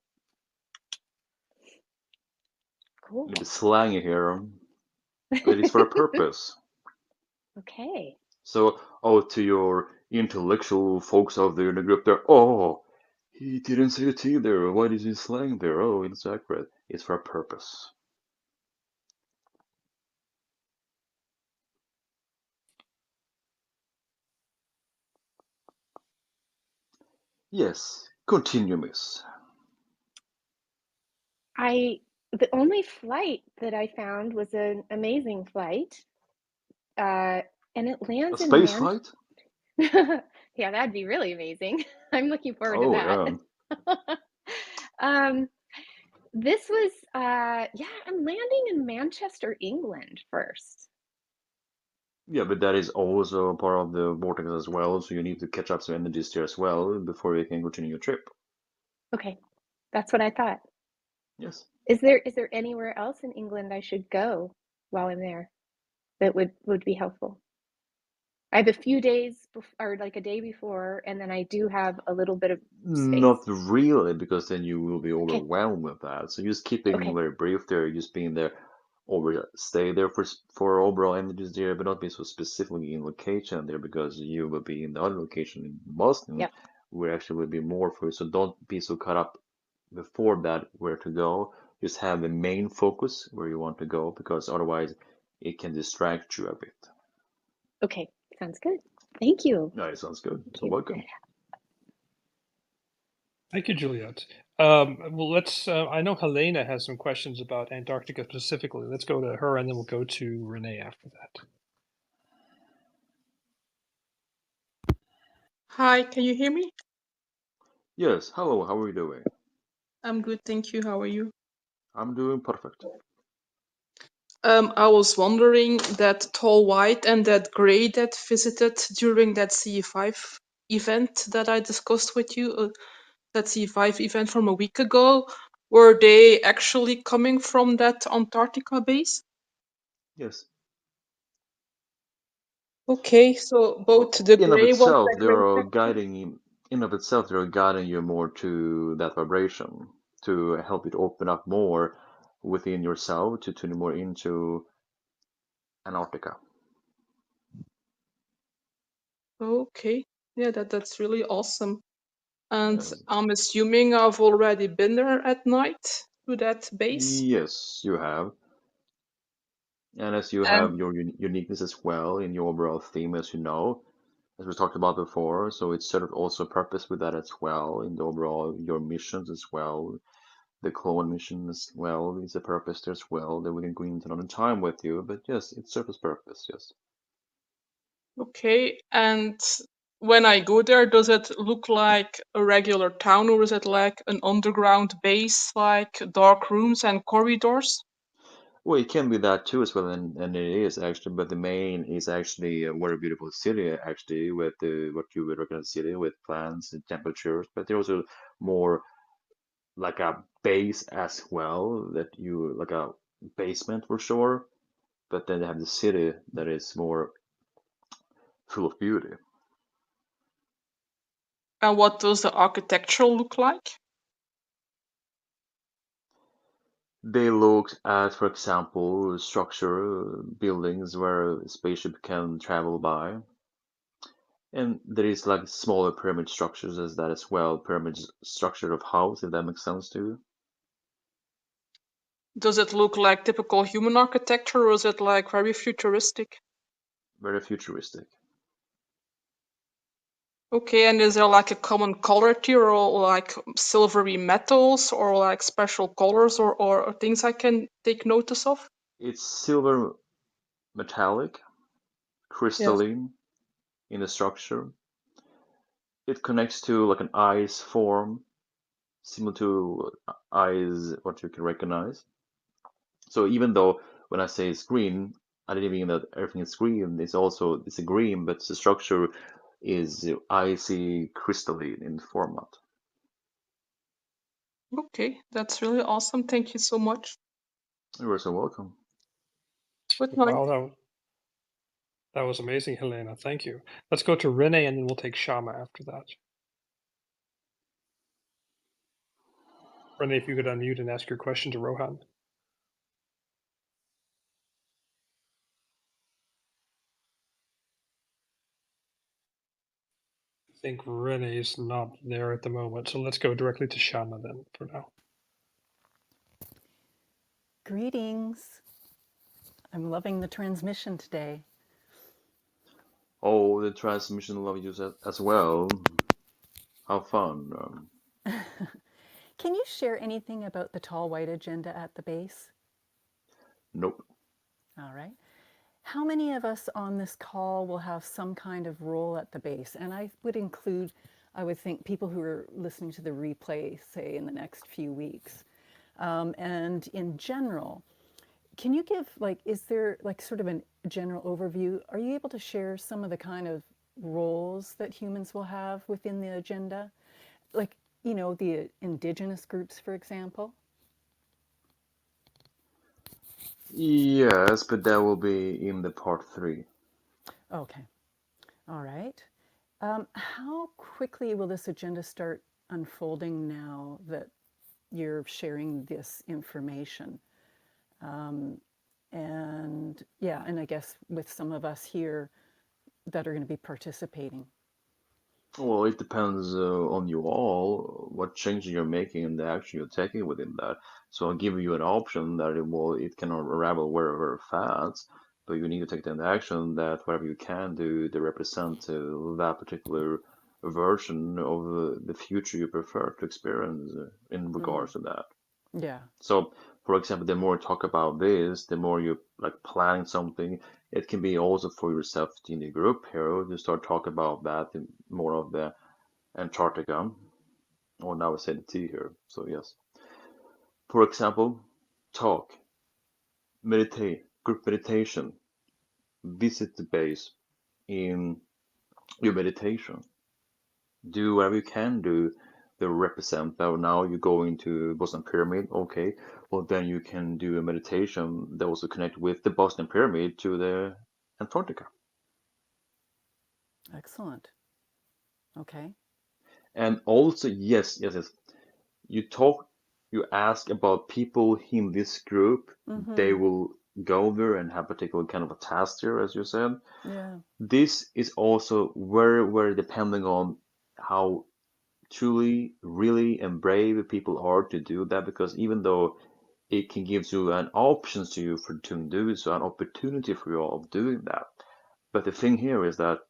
A: A little
J: cool.
A: bit slangy here, but it's for a purpose.
J: Okay.
A: So, oh, to your intellectual folks out there in the group there, oh, he didn't say a T there. Why did he slang there? Oh, it's accurate. It's for a purpose. Yes, continue, miss.
J: I the only flight that I found was an amazing flight. Uh, and it
A: A
J: lands in
A: space flight?
J: Yeah, that'd be really amazing. I'm looking forward to
A: Oh,
J: that.
A: yeah.
J: Um, this was yeah, I'm landing in Manchester, England first.
A: Yeah, but that is also part of the vortex as well, so you need to catch up some energies there as well before you can continue your trip.
J: Okay, that's what I thought.
A: Yes.
J: Is there anywhere else in England I should go while I'm there that would be helpful? I have a few days or like a day before, and then I do have a little bit of
A: Not
J: space.
A: really, because then you will be
J: Okay,
A: overwhelmed with that. So just keeping
J: okay,
A: very brief there, just being there, over stay there for overall energies there, but not be so specifically in location there because you will be in the other location in Boston,
J: yep,
A: where actually will be more for you. So don't be so caught up before that where to go. Just have the main focus where you want to go because otherwise it can distract you a bit.
J: okay, sounds good. Thank you,
A: No, it sounds good.
J: thank
A: So
J: you.
A: welcome.
C: Thank you, Juliet. Well, let's. I know Helena has some questions about Antarctica specifically. Let's go to her, and then we'll go to Renee after that.
K: Hi, can you hear me?
A: Yes, hello, how are you doing?
K: I'm good, thank you. How are you?
A: I'm doing perfect.
K: I was wondering that tall white and that gray that visited during that CE5 event that I discussed with you, that CE5 event from a week ago, were they actually coming from that Antarctica base?
A: Yes.
K: Okay, so
A: Well,
K: both the
A: in of
K: gray ones
A: itself,
K: and gray
A: they are guiding you more to that vibration to help you to open up more within yourself to tune more into Antarctica.
K: Okay, yeah, that's really awesome. And
A: Yes.
K: I'm assuming I've already been there at night to that base.
A: Yes, you have. And as you
K: And
A: have your uniqueness as well in your overall theme, as you know, as we talked about before, so it's sort of also purpose with that as well in the overall your missions as well. The clone mission as well is a purpose there as well that we can go into another time with you. But yes, it serves purpose. Yes.
K: okay, and when I go there, does it look like a regular town or is it like an underground base, like dark rooms and corridors?
A: Well, it can be that too as well, and it is actually. But the main is actually a very beautiful city, actually, with the what you would recognize city with plants and temperatures. But there's also more like a base as well that you like a basement for sure. But then they have the city that is more full of beauty.
K: And what does the architecture look like?
A: They looked at, for example, structure, buildings where a spaceship can travel by. And there is like smaller pyramid structures as that as well. Pyramid structure of house, if that makes sense to you.
K: Does it look like typical human architecture, or is it like very futuristic?
A: Very futuristic.
K: Okay, and is there like a common color tier, or like silvery metals, or like special colors, or things I can take notice of?
A: It's silver metallic,
K: Yes.
A: crystalline in the structure. It connects to like an ice form, similar to eyes, what you can recognize. So even though when I say it's green, I didn't mean that everything is green. It's a green, but the structure is icy crystalline in format.
K: Okay, that's really awesome. Thank you so much.
A: You're so welcome.
K: Good night.
C: Wow, that was amazing, Helena. Thank you. Let's go to Renee, and then we'll take Shama after that. Renee, if you could unmute and ask your question to Rohan. I think Renee's not there at the moment, so let's go directly to Shama then for now.
L: Greetings. I'm loving the transmission today.
A: Oh, the transmission love you as well. How fun.
L: Can you share anything about the tall white agenda at the base?
A: Nope.
L: All right. How many of us on this call will have some kind of role at the base? And I would include, I would think, people who are listening to the replay, say, in the next few weeks. And in general, can you give, like, is there like sort of a general overview? Are you able to share some of the kind of roles that humans will have within the agenda? Like, the indigenous groups, for example?
A: Yes, but that will be in the part 3.
L: Okay. All right. How quickly will this agenda start unfolding now that you're sharing this information? And yeah, and I guess with some of us here that are going to be participating.
A: Well, it depends on you all, what changes you're making and the action you're taking within that. So I'll give you an option that it can unravel very, very fast, but you need to take the action that whatever you can do to represent that particular version of the future you prefer to experience in regards to that.
L: Yeah.
A: So, for example, the more you talk about this, the more you like planning something. It can be also for yourself in the group here to start talking about that in more of the Antarctica, or now I say the T here. So yes, for example, talk, meditate, group meditation, visit the base in your meditation. Do whatever you can do to represent that now you're going to Boston Pyramid. Okay, well then you can do a meditation that also connect with the Boston Pyramid to the Antarctica.
L: Excellent. Okay.
A: And also, yes. You talk, you ask about people in this group. They will go there and have particular kind of a task there, as you said.
L: Yeah.
A: This is also very, very depending on how truly, really, and brave people are to do that. Because even though it can give you an option to you for to do so, an opportunity for you all of doing that. But the thing here is that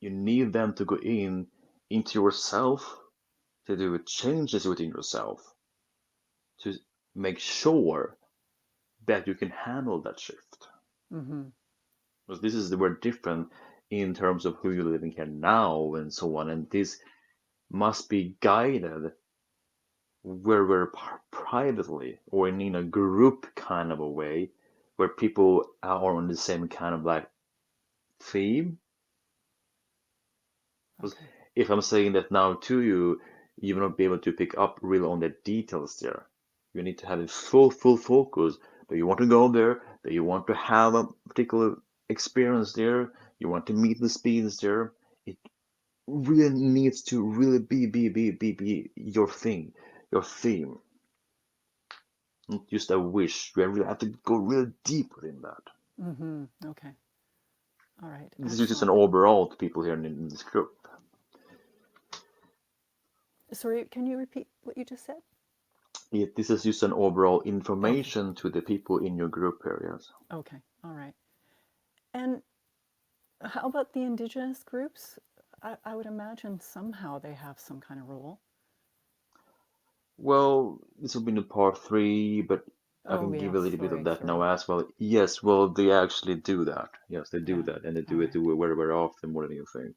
A: you need them to go into yourself to do changes within yourself to make sure that you can handle that shift. Because this is the word different in terms of who you're living here now and so on. And this must be guided where we're privately or in a group kind of a way where people are on the same kind of like theme. Because
L: Okay.
A: if I'm saying that now to you, you will not be able to pick up really on the details there. You need to have a full focus that you want to go there, that you want to have a particular experience there, you want to meet the speeds there. It really needs to really be your thing, your theme. not just a wish. We really have to go really deep within that.
L: Okay. All right.
A: This is just an
L: Excellent.
A: overall to people here in this group.
L: Sorry, can you repeat what you just said?
A: This is just an overall
L: Okay.
A: information to the people in your group areas.
L: Okay. All right. And how about the indigenous groups? I would imagine somehow they have some kind of role.
A: Well, this will be in part three, but I
L: Oh,
A: can give
L: yes.
A: a little bit of
L: Sorry.
A: that now
L: Sorry.
A: as well. Yes, well, they actually do that. Yes, they do
L: Yeah.
A: that, and they
L: All
A: do it
L: right.
A: very, very often, more than you think.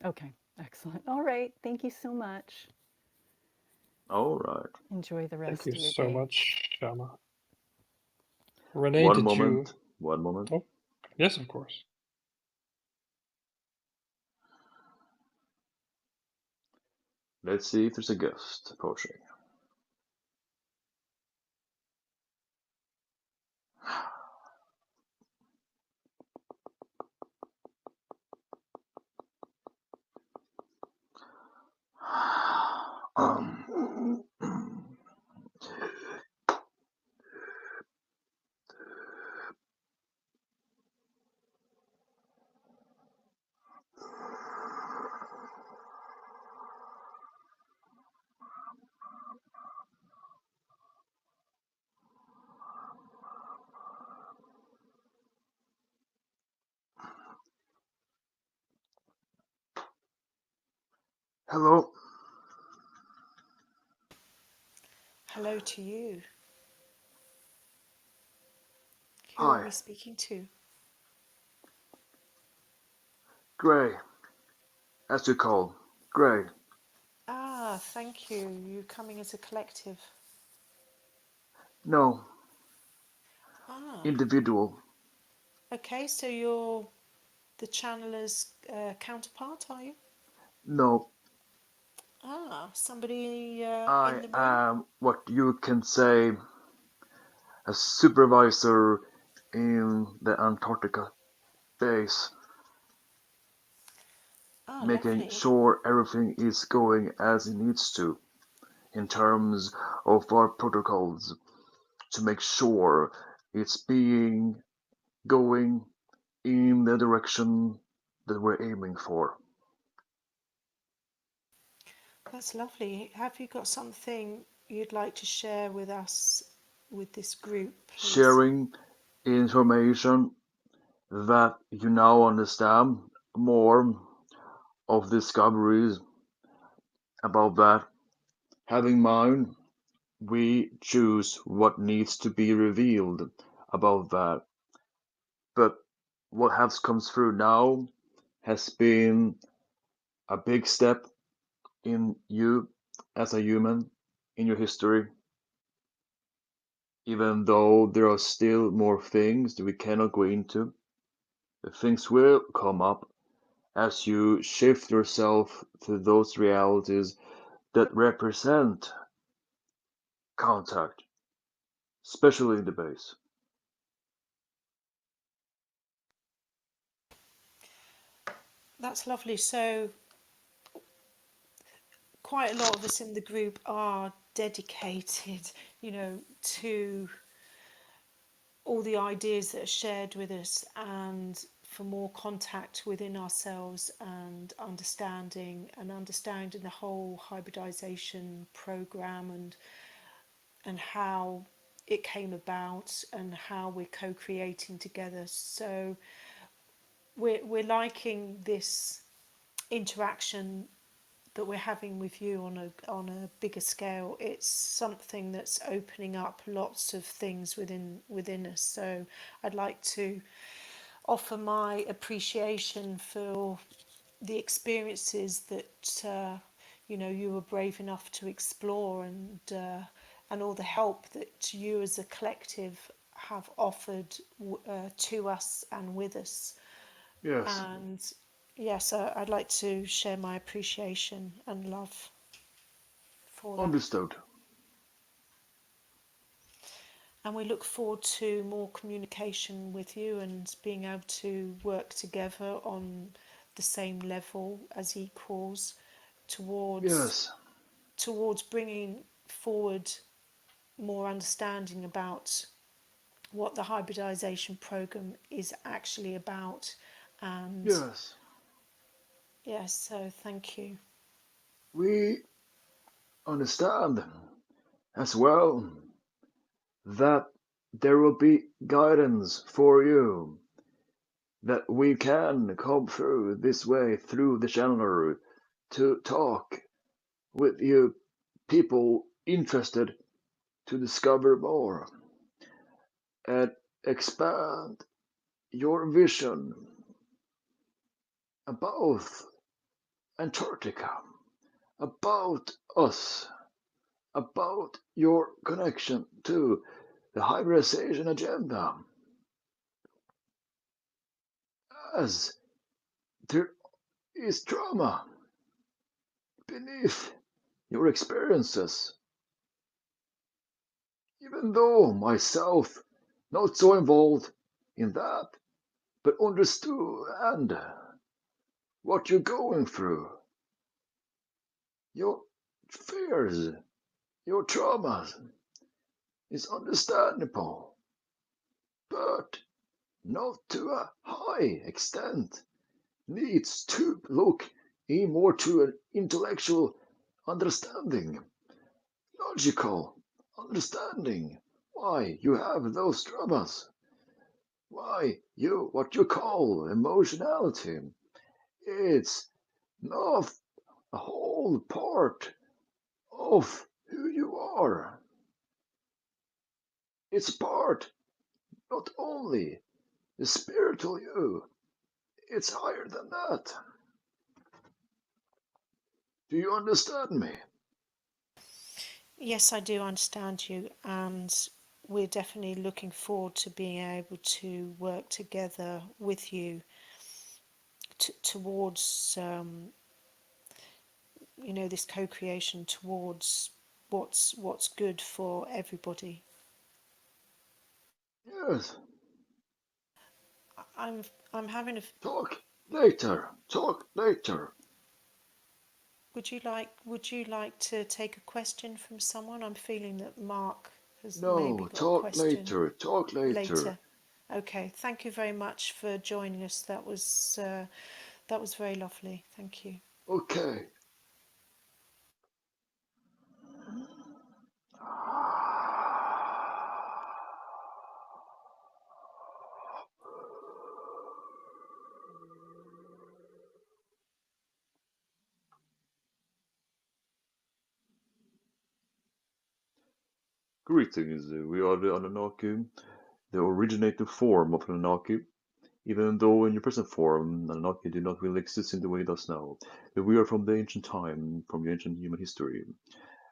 L: Okay. Excellent. All right. Thank you so much.
A: All right.
L: Enjoy the
C: Thank
L: rest
C: you
L: of your
C: so
L: day.
C: much, Shama. Renee,
A: One
C: did you?
A: moment. One moment.
C: Oh, yes, of course.
A: Let's see if there's a guest approaching. Um, hello.
B: Hello to you. Who are
A: Hi.
B: we speaking to?
A: Gray. As you call. Gray.
B: Ah, thank you. You coming as a collective.
A: No.
B: Ah,
A: Individual.
B: okay, so you're the channeler's counterpart, are you?
A: No.
B: Ah, somebody in
A: I
B: the room?
A: am what you can say a supervisor in the Antarctica base,
B: Ah,
A: making
B: lovely.
A: sure everything is going as it needs to in terms of our protocols to make sure it's being going in the direction that we're aiming for.
B: That's lovely. Have you got something you'd like to share with us with this group, please?
A: Sharing information that you now understand more of discoveries about that. Having mind, we choose what needs to be revealed about that. But what has comes through now has been a big step in you as a human in your history, even though there are still more things that we cannot go into. The things will come up as you shift yourself to those realities that represent contact, especially in the base.
B: That's lovely. So, quite a lot of us in the group are dedicated, to all the ideas that are shared with us and for more contact within ourselves and understanding the whole hybridization program and how it came about and how we're co-creating together. So we're liking this interaction that we're having with you on a bigger scale. It's something that's opening up lots of things within us. So I'd like to offer my appreciation for the experiences that you were brave enough to explore and all the help that you as a collective have offered to us and with us.
A: Yes,
B: And yes, I'd like to share my appreciation and love for that.
A: understood.
B: And we look forward to more communication with you and being able to work together on the same level as equals towards
A: Yes,
B: towards bringing forward more understanding about what the hybridization program is actually about. And
A: Yes,
B: yes, so thank you.
A: we understand as well that there will be guidance for you, that we can come through this way through the channel to talk with you people interested to discover more and expand your vision about Antarctica, about us, about your connection to the hybridization agenda, as there is trauma beneath your experiences, even though myself not so involved in that, but understand what you're going through, your fears, your traumas is understandable, but not to a high extent. Needs to look in more to an intellectual understanding, logical understanding why you have those traumas, why you what you call emotionality. It's not a whole part of who you are. It's part not only the spiritual you, it's higher than that. Do you understand me?
B: Yes, I do understand you, and we're definitely looking forward to being able to work together with you towards, this co-creation towards what's good for everybody.
A: Yes.
B: I'm I'm having a.
A: Talk later. Talk later.
B: Would you like to take a question from someone? I'm feeling that Mark has maybe
A: No,
B: got a
A: talk
B: question
A: later. Talk later.
B: later. Okay, thank you very much for joining us. That was very lovely. Thank you.
A: Okay. Greetings. We are the Anunnaki, the originating form of Anunnaki. Even though in your present form, Anunnaki do not really exist in the way it does now. But we are from the ancient time, from the ancient human history.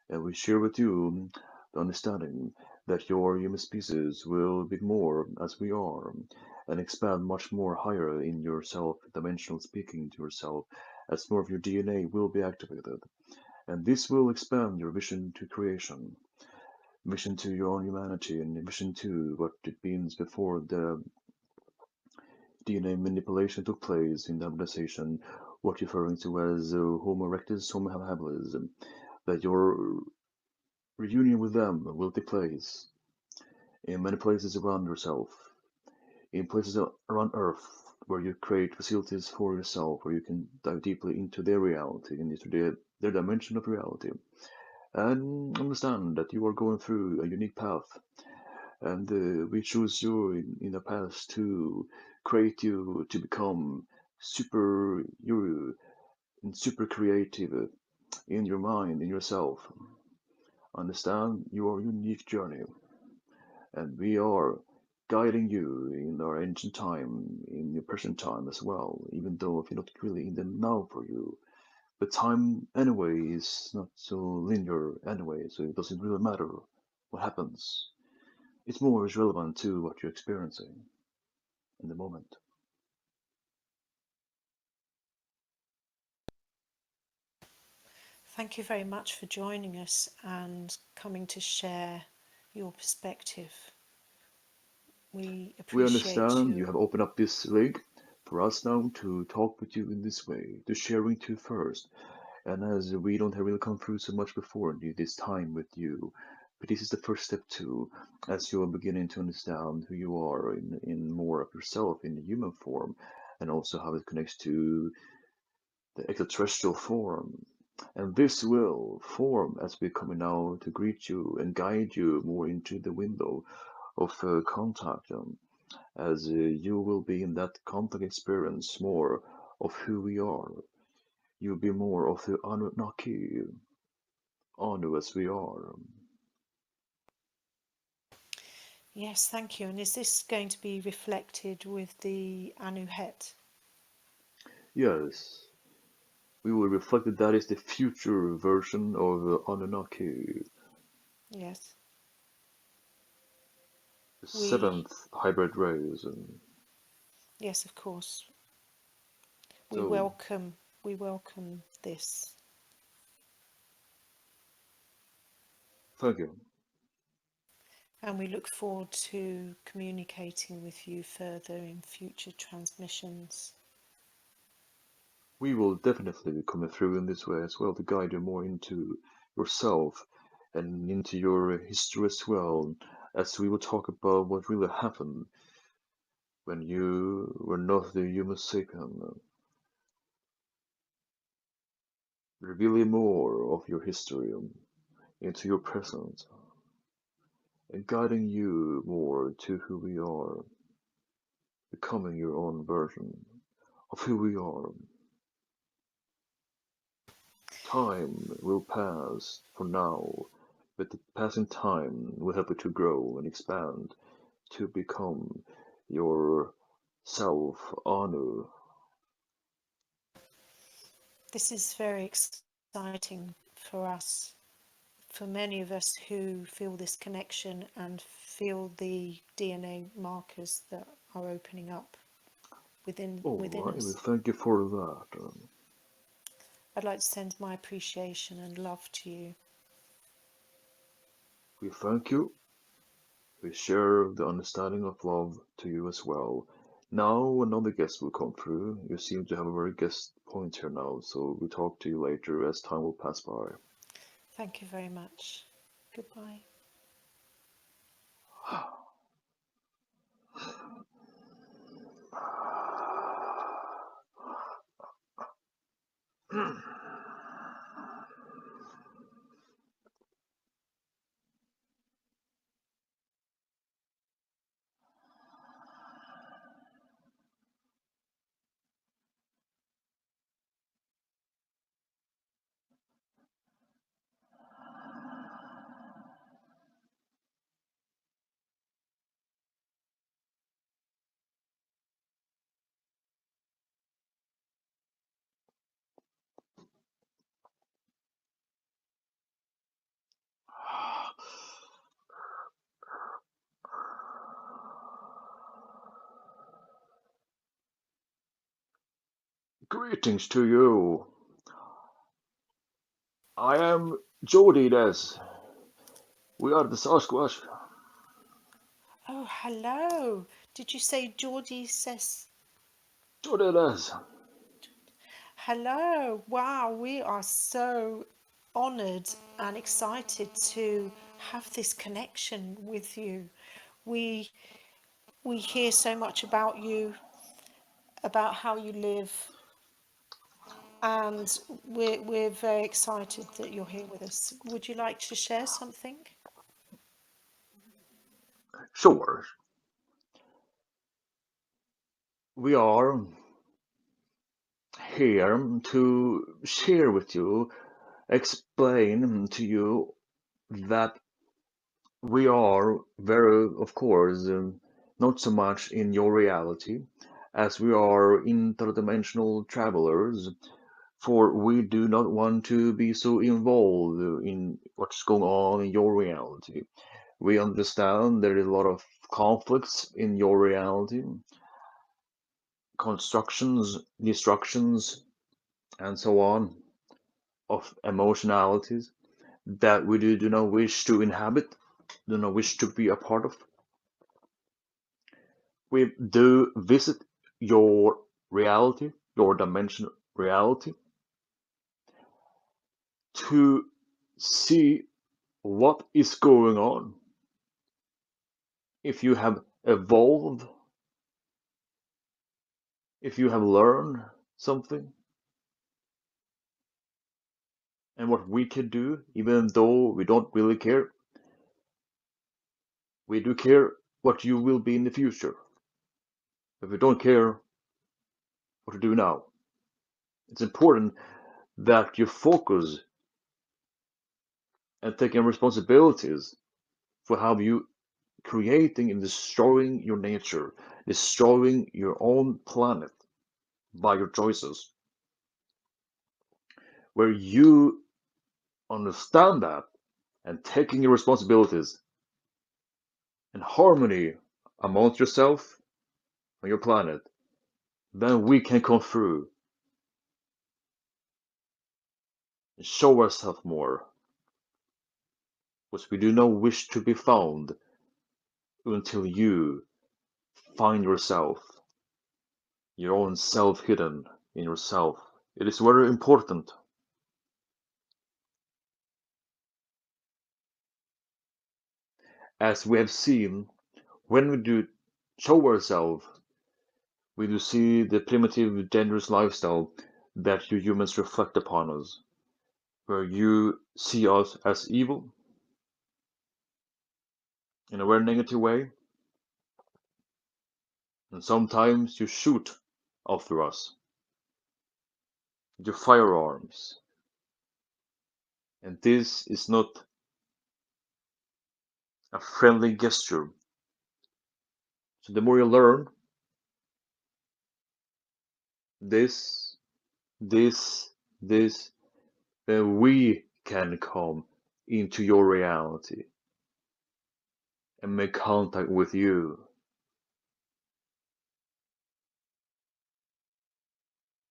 A: And we share with you the understanding that your human species will be more as we are and expand much more higher in yourself, dimensional speaking to yourself, as more of your DNA will be activated. And this will expand your vision to creation, vision to your own humanity, and vision to what it means before the DNA manipulation took place in the hybridization, what you're referring to as Homo erectus, Homo habilis, that your reunion with them will take place in many places around yourself, in places around Earth, where you create facilities for yourself, where you can dive deeply into their reality and into their dimension of reality. And understand that you are going through a unique path, and we choose you in the past to create you to become super you and super creative in your mind, in yourself. Understand your unique journey, and we are guiding you in our ancient time, in your present time as well, even though if you're not really in the now for you. But time anyway is not so linear anyway, so it doesn't really matter what happens. It's more is relevant to what you're experiencing in the moment.
B: Thank you very much for joining us and coming to share your perspective. We
A: We
B: appreciate
A: understand you
B: you.
A: have opened up this link for us now to talk with you in this way, to sharing to first. And as we don't have really come through so much before, need this time with you But this is the first step too, as you are beginning to understand who you are in more of yourself in the human form, and also how it connects to the extraterrestrial form. And this will form as we're coming now to greet you and guide you more into the window of contact, as you will be in that contact experience more of who we are. You'll be more of the Anunnaki, Anu as we are.
B: Yes, thank you. And is this going to be reflected with the Anuhet?
A: Yes, we will reflect that that is the future version of Anunnaki,
B: Yes.
A: the
B: We,
A: seventh hybrid race. And
B: yes, of course. We
A: so,
B: welcome, we welcome this.
A: thank you.
B: And we look forward to communicating with you further in future transmissions.
A: We will definitely be coming through in this way as well to guide you more into yourself and into your history as well, as we will talk about what really happened when you were not the Homo sapien, revealing more of your history into your present and guiding you more to who we are, becoming your own version of who we are. Time will pass for now, but the passing time will help you to grow and expand to become your self Anu.
B: This is very exciting for us, for many of us who feel this connection and feel the DNA markers that are opening up within
A: Alright, we
B: us.
A: thank you for that.
B: I'd like to send my appreciation and love to you.
A: We thank you. We share the understanding of love to you as well. Now another guest will come through. You seem to have a very guest point here now, so we'll talk to you later as time will pass by.
B: Thank you very much. Goodbye.
A: Greetings to you. I am Jody Des. We are the Sasquatch.
B: Oh, hello. Did you say Geordie says
A: Jody Des.
B: hello? Wow, we are so honoured and excited to have this connection with you. We we hear so much about you, about how you live, and we're very excited that you're here with us. Would you like to share something?
A: Sure. We are here to share with you, explain to you that we are very, of course, not so much in your reality, as we are interdimensional travelers, for we do not want to be so involved in what's going on in your reality. We understand there is a lot of conflicts in your reality, constructions, destructions, and so on, of emotionalities that we do not wish to inhabit, do not wish to be a part of. We do visit your reality, your dimension reality, to see what is going on, if you have evolved, if you have learned something, and what we can do, even though we don't really care. We do care what you will be in the future, but we don't care what to do now. It's important that you focus and taking responsibilities for how you creating and destroying your nature, destroying your own planet by your choices, where you understand that and taking your responsibilities and harmony amongst yourself and your planet, then we can come through and show ourselves more, because we do not wish to be found until you find yourself, your own self hidden in yourself. It is very important. As we have seen, when we do show ourselves, we do see the primitive, dangerous lifestyle that you humans reflect upon us, where you see us as evil in a very negative way, and sometimes you shoot after us with your firearms. And this is not a friendly gesture. So the more you learn this, this, this, then we can come into your reality and make contact with you.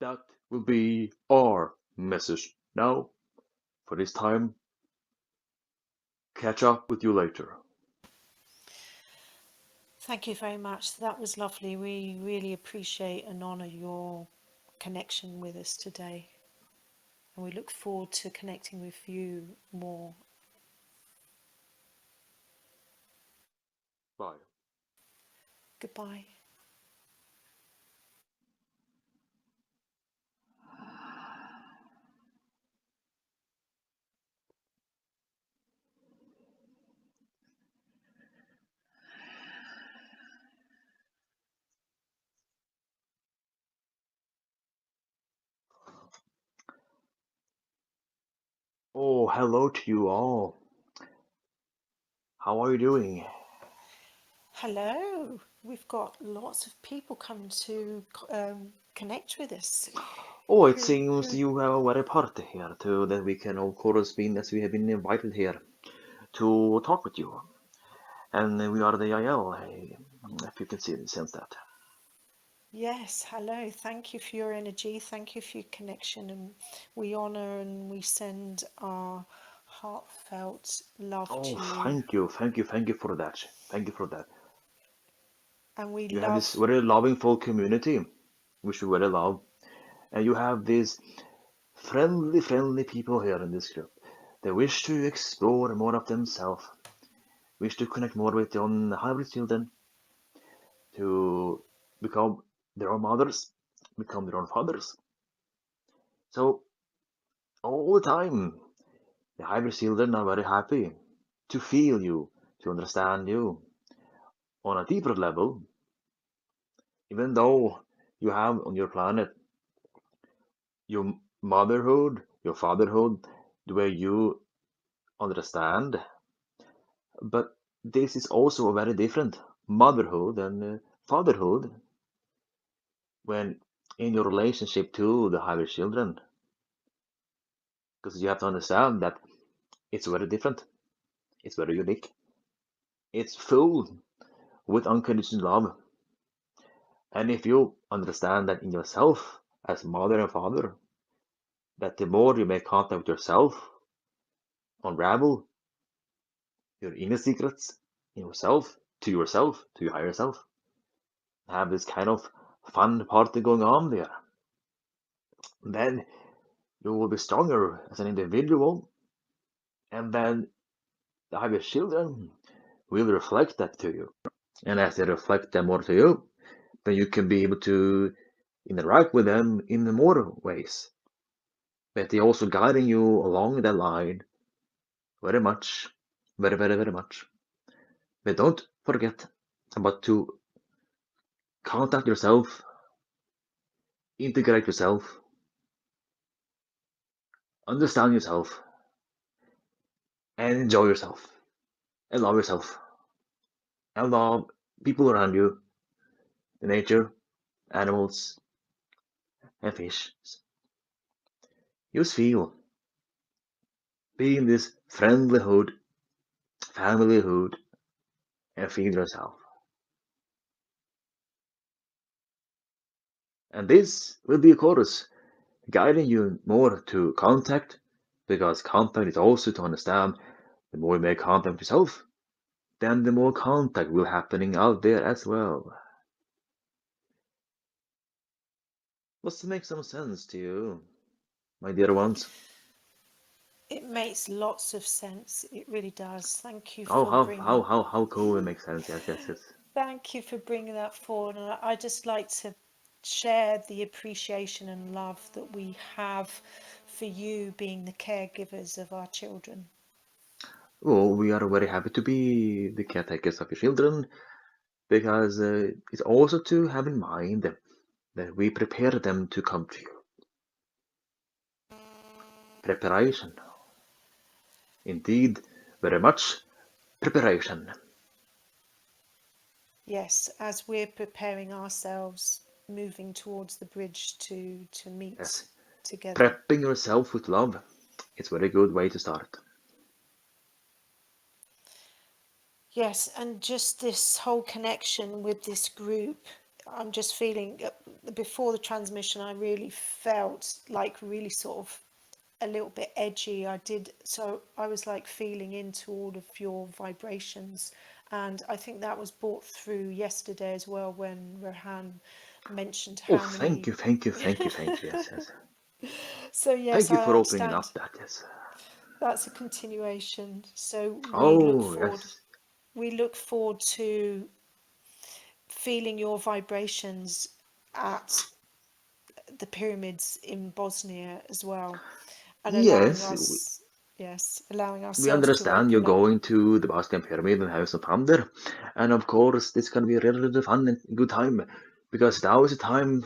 A: That will be our message now for this time. Catch up with you later.
B: Thank you very much. That was lovely. We really appreciate and honour your connection with us today. And we look forward to connecting with you more.
A: Bye.
B: Goodbye.
A: Oh, hello to you all. How are you doing?
B: Hello. We've got lots of people coming to connect with us.
A: Oh, it seems
B: Who?
A: you have a very party here too, that we can of course be, as we have been invited here to talk with you. And we are the IL, if you can sense that.
B: Yes, hello. Thank you for your energy. Thank you for your connection. And we honour and we send our heartfelt love
A: Oh,
B: to you.
A: thank you for that. Thank you for that.
B: And we
A: You have this
B: love,
A: very loving full community, which we very love. And you have these friendly people here in this group. They wish to explore more of themselves, wish to connect more with their own hybrid children, to become their own mothers, become their own fathers. So all the time, the hybrid children are very happy to feel you, to understand you on a deeper level, even though you have on your planet your motherhood, your fatherhood, the way you understand. But this is also a very different motherhood and fatherhood when in your relationship to the hybrid children, because you have to understand that it's very different, it's very unique, it's full with unconditional love. And if you understand that in yourself as mother and father, that the more you make contact with yourself, unravel your inner secrets in yourself, to your higher self, have this kind of fun party going on there, then you will be stronger as an individual, and then The higher children will reflect that to you. And as they reflect that more to you, then you can be able to interact with them in more ways. But they're also guiding you along that line very much, very much. But don't forget about to contact yourself, integrate yourself, understand yourself, and enjoy yourself, and love yourself, and love people around you, the nature, animals, and fish. Just feel, be in this friendlyhood, familyhood, and feel yourself. And this will be, of course, guiding you more to contact, because contact is also to understand. The more you make contact with yourself, then the more contact will happening out there as well. Does it make some sense to you, my dear ones?
B: It makes lots of sense. It really does. Thank you
A: Oh,
B: for bringing.
A: how cool it makes sense. Yes, yes, yes.
B: Thank you for bringing that forward. And I just like to share the appreciation and love that we have for you being the caregivers of our children.
A: Oh, we are very happy to be the caretakers of your children, because it's also to have in mind that we prepare them to come to you. Preparation. Indeed, very much preparation.
B: Yes, as we're preparing ourselves, moving towards the bridge to meet
A: Yes.
B: together.
A: Prepping yourself with love. It's a very good way to start.
B: Yes, and just this whole connection with this group, I'm just feeling before the transmission, I really felt like really sort of a little bit edgy. So I was like feeling into all of your vibrations, and I think that was brought through yesterday as well when Rohan mentioned
A: Oh,
B: how
A: thank
B: many.
A: you, thank you, thank you, thank you. Yes, yes.
B: So yes,
A: Thank you
B: I
A: for opening
B: understand
A: up that. Yes.
B: that's a continuation. So
A: Oh, yes.
B: we look forward to feeling your vibrations at the pyramids in Bosnia as well, and allowing
A: Yes,
B: us, yes, allowing
A: we
B: ourselves to
A: understand you're
B: open up.
A: going to the Bosnian Pyramid and have some fun there. And of course, this can be a really, really fun and good time, because now is a time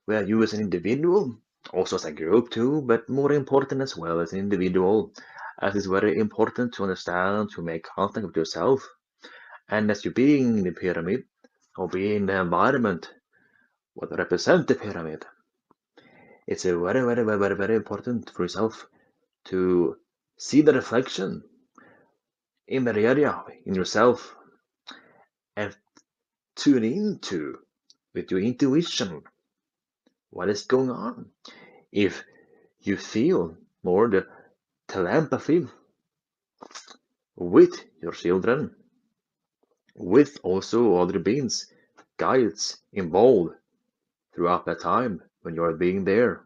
A: where you as an individual, also as a group too, but more important as well as an individual, as it's very important to understand, to make contact with yourself. And as you being in the pyramid, or being in the environment what represent the pyramid, it's a very important for yourself to see the reflection in the area in yourself, and tune into with your intuition what is going on. If you feel more the telepathy with your children, with also other beings, guides involved throughout that time when you are being there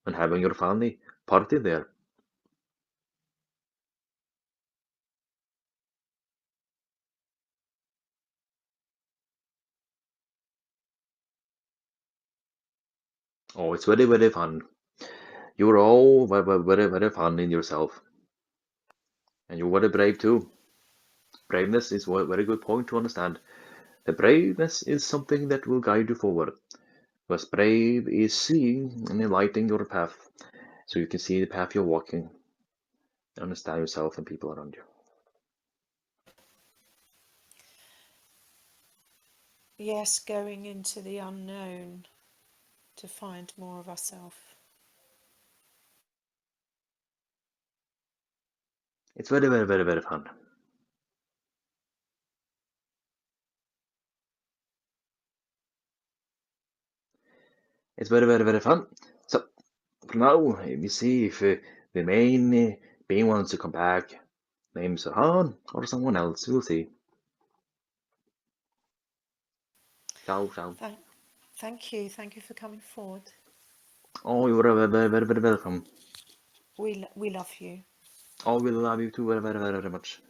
A: and having your family party there. Oh, it's very fun. You're all very fun in yourself, and you're very brave too. Braveness is a very good point to understand. The braveness is something that will guide you forward. Because brave is seeing and enlightening your path, so you can see the path you're walking, understand yourself and people around you.
B: Yes, going into the unknown to find more of ourselves.
A: It's very fun. It's very fun. So for now, we see if the main being wants to come back. Name's Rohaan or someone else. We'll see. Ciao, ciao.
B: Thank you for coming forward.
A: Oh, you're very welcome.
B: We love you.
A: Oh, we love you too very much.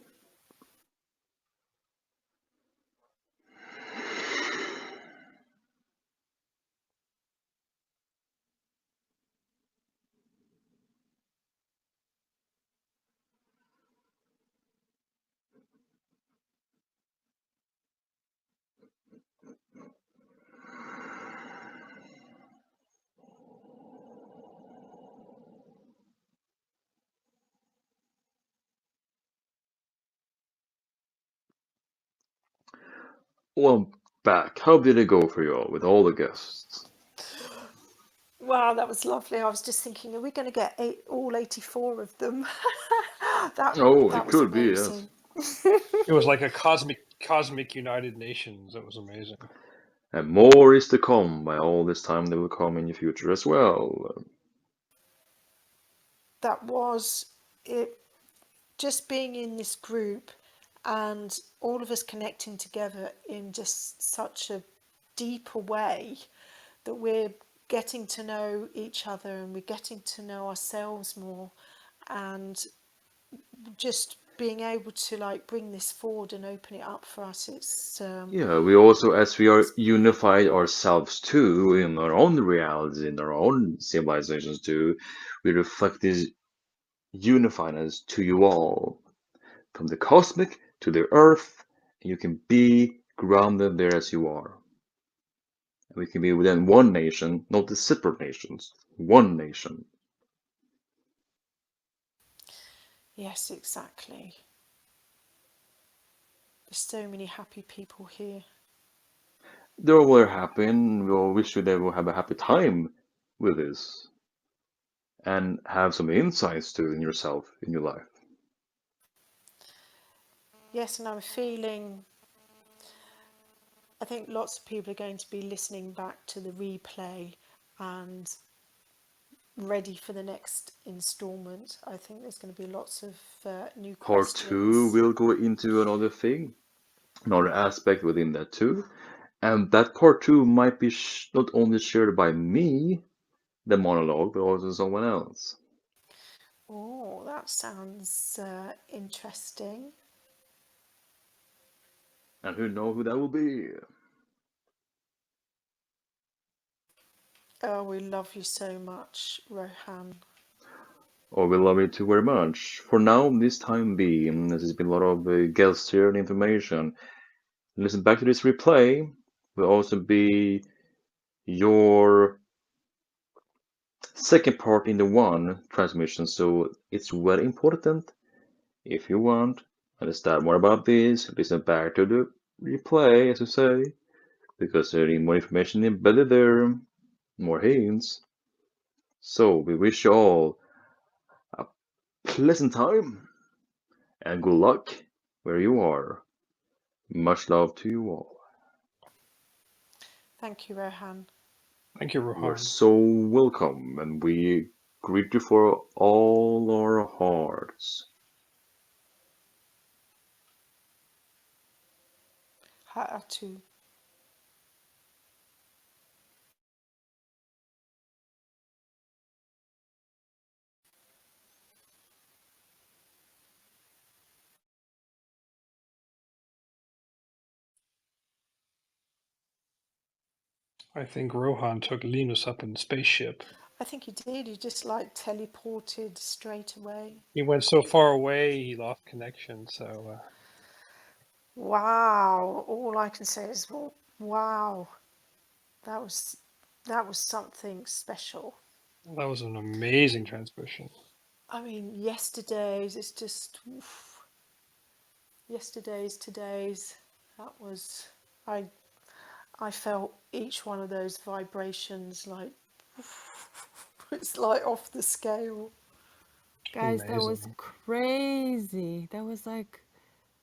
A: Well, I'm back. How did it go for you all with all the guests?
B: Wow, that was lovely. I was just thinking, are we going to get all 84 of them? that
A: Oh, it
B: that was
A: could be, yes.
B: amazing.
C: It was like a cosmic United Nations. That was amazing.
A: And more is to come. By all this time, they will come in the future as well.
B: That was it. Just being in this group and all of us connecting together in just such a deeper way that we're getting to know each other and we're getting to know ourselves more, and just being able to like bring this forward and open it up for us.
A: Yeah, we also, as we are unified ourselves too, in our own realities, in our own civilizations too, we reflect this unifiedness to you all. From the cosmic to the earth, and you can be grounded there as you are. And we can be within one nation, not the separate nations. One nation.
B: Yes, exactly. There's so many happy people here.
A: They're all very happy, and we all wish they will have a happy time with this and have some insights to in yourself, in your life.
B: Yes, and I'm feeling, I think lots of people are going to be listening back to the replay and ready for the next installment. I think there's going to be lots of new
A: Part two
B: questions.
A: will go into another thing, another aspect within that too. And that part two might be not only shared by me, the monologue, but also someone else.
B: Oh, that sounds interesting.
A: And who knows who that will be?
B: Oh, we love you so much, Rohaan.
A: Oh, we love it too very much. For now, this time being, there's been a lot of guests here and information. Listen back to this replay will also be your second part in the one transmission, so it's very important. If you want, understand more about this, listen back to the replay, as you say, because there is more information embedded there, more hints. So we wish you all a pleasant time and good luck where you are. Much love to you all.
B: Thank you, Rohaan.
C: Thank you,
A: You are
C: Rohan.
A: so welcome, and we greet you for all our hearts.
B: Ha'atu.
C: I think Rohan took Linus up in the spaceship.
B: I think he did. He just like teleported straight away.
C: He went so far away, he lost connection. So
B: Wow. All I can say is, well, wow. That was something special.
C: that was an amazing transmission.
B: I mean, yesterday's, it's just oof, yesterday's, today's. That was I I felt each one of those vibrations like it's like off the scale.
G: Guys, that was
C: Amazing.
G: crazy. That was like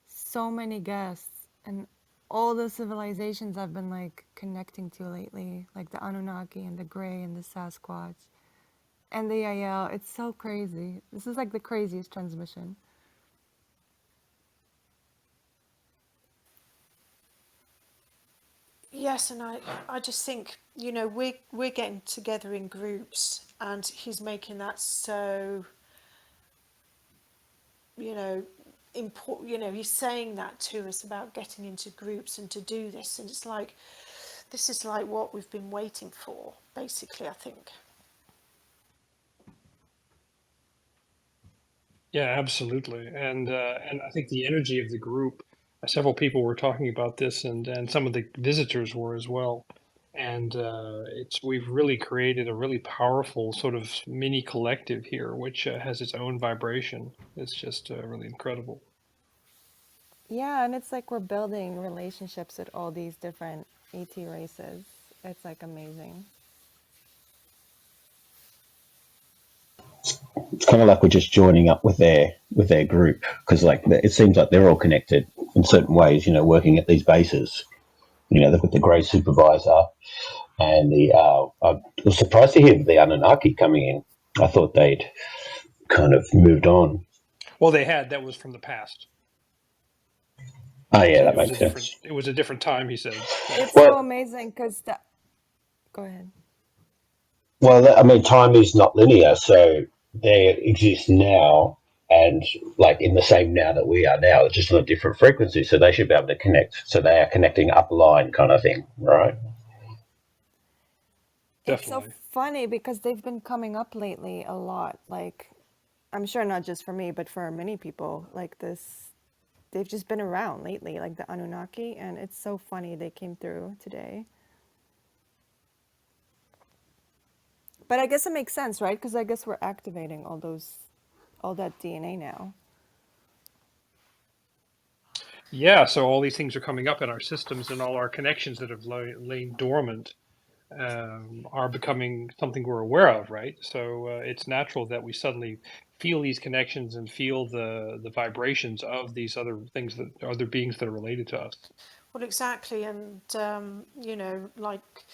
G: so many guests and all the civilizations I've been like connecting to lately, like the Anunnaki and the Grey and the Sasquatch and the Yael. It's so crazy. This is like the craziest transmission.
B: Yes, and I just think, you know, we're getting together in groups and he's making that so, you know, important, you know, he's saying that to us about getting into groups and to do this, and it's like this is like what we've been waiting for, basically, I think.
C: Yeah, absolutely. And I think the energy of the group. Several people were talking about this, and some of the visitors were as well. And it's we've really created a really powerful sort of mini collective here, which has its own vibration. It's just really incredible.
G: Yeah, and it's like we're building relationships with all these different ET races. It's like amazing.
M: It's kind of like we're just joining up with their group because like it seems like they're all connected in certain ways. You know, working at these bases. You know, they've got the grey supervisor and the. I was surprised to hear the Anunnaki coming in. I thought they'd kind of moved on.
C: Well, they had, that was from the past.
M: Oh yeah, that makes sense.
C: It was a different time, he said. Yeah.
G: It's so
M: Well,
G: amazing because the. Go ahead.
M: I mean, time is not linear, so they exist now and like in the same now that we are now, just on a different frequency. So they should be able to connect. So they are connecting up line, kind of thing, right?
G: It's so
C: Definitely.
G: funny because they've been coming up lately a lot. Like, I'm sure not just for me, but for many people. Like this, they've just been around lately, like the Anunnaki, and it's so funny they came through today. But I guess it makes sense, right? Because I guess we're activating all that DNA now.
C: Yeah, so all these things are coming up in our systems, and all our connections that have lain dormant are becoming something we're aware of, right? So it's natural that we suddenly feel these connections and feel the vibrations of these other things, that other beings that are related to us.
B: Well, exactly, and like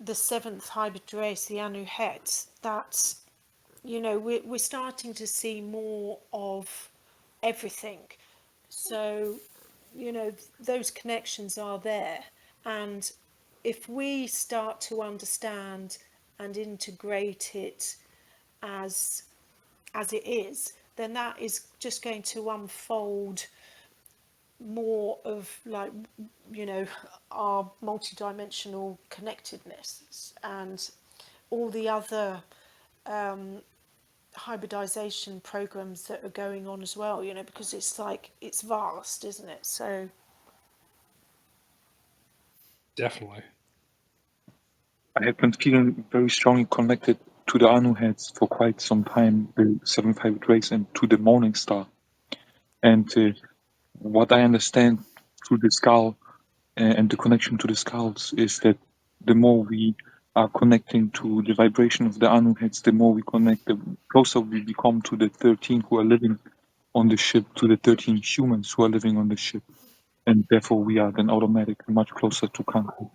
B: the seventh hybrid race, the Anu Het, that we're starting to see more of everything. So those connections are there, and if we start to understand and integrate it as it is, then that is just going to unfold more of like our multidimensional connectedness and all the other hybridization programs that are going on as well, because it's vast, isn't it? So
C: Definitely.
I: I have been feeling very strongly connected to the Anu heads for quite some time, the 7-5 race, and to the Morning Star. And what I understand through the skull and the connection to the skulls is that the more we are connecting to the vibration of the Anu heads, the more we connect, the closer we become to the 13 who are living on the ship, to the 13 humans who are living on the ship. And therefore we are then automatically much closer to Kanku.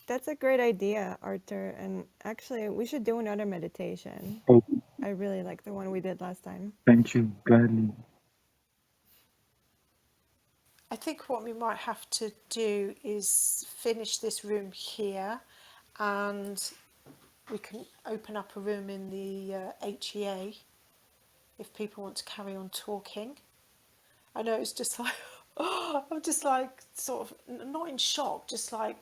G: That's a great idea, Arthur. And actually, we should do another meditation.
I: Oh,
G: I really like the one we did last time.
I: thank you, gladly.
B: I think what we might have to do is finish this room here, and we can open up a room in the HEA if people want to carry on talking. I know it's just like I'm just like sort of not in shock, just like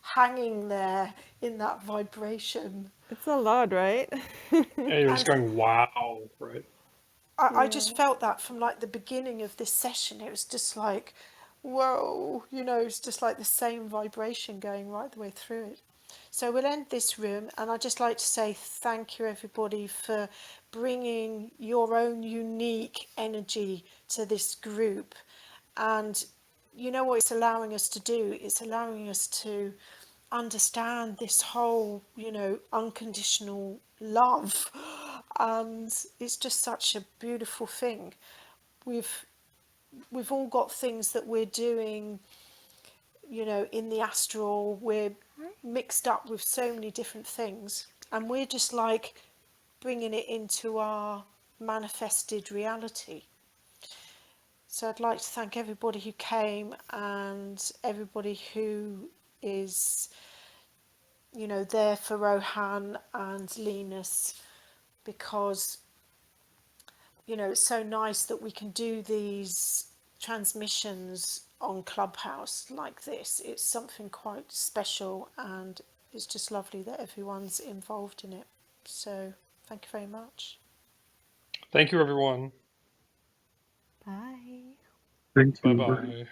B: hanging there in that vibration.
G: It's a lot, right?
C: And you're just
B: And
C: going, wow, right?
B: I
G: Yeah.
B: just felt that from like the beginning of this session. It was just like, whoa, it's just like the same vibration going right the way through it. So we'll end this room, and I'd just like to say thank you, everybody, for bringing your own unique energy to this group. And you know what it's allowing us to do? It's allowing us to understand this whole, unconditional love. And it's just such a beautiful thing. We've all got things that we're doing, in the astral. We're mixed up with so many different things, and we're just like bringing it into our manifested reality. So I'd like to thank everybody who came and everybody who is, there for Rohaan and Linus, because, it's so nice that we can do these transmissions on Clubhouse like this. It's something quite special, and it's just lovely that everyone's involved in it. So thank you very much.
C: Thank you, everyone.
G: Bye.
I: Thank
C: Bye
I: you.
C: bye.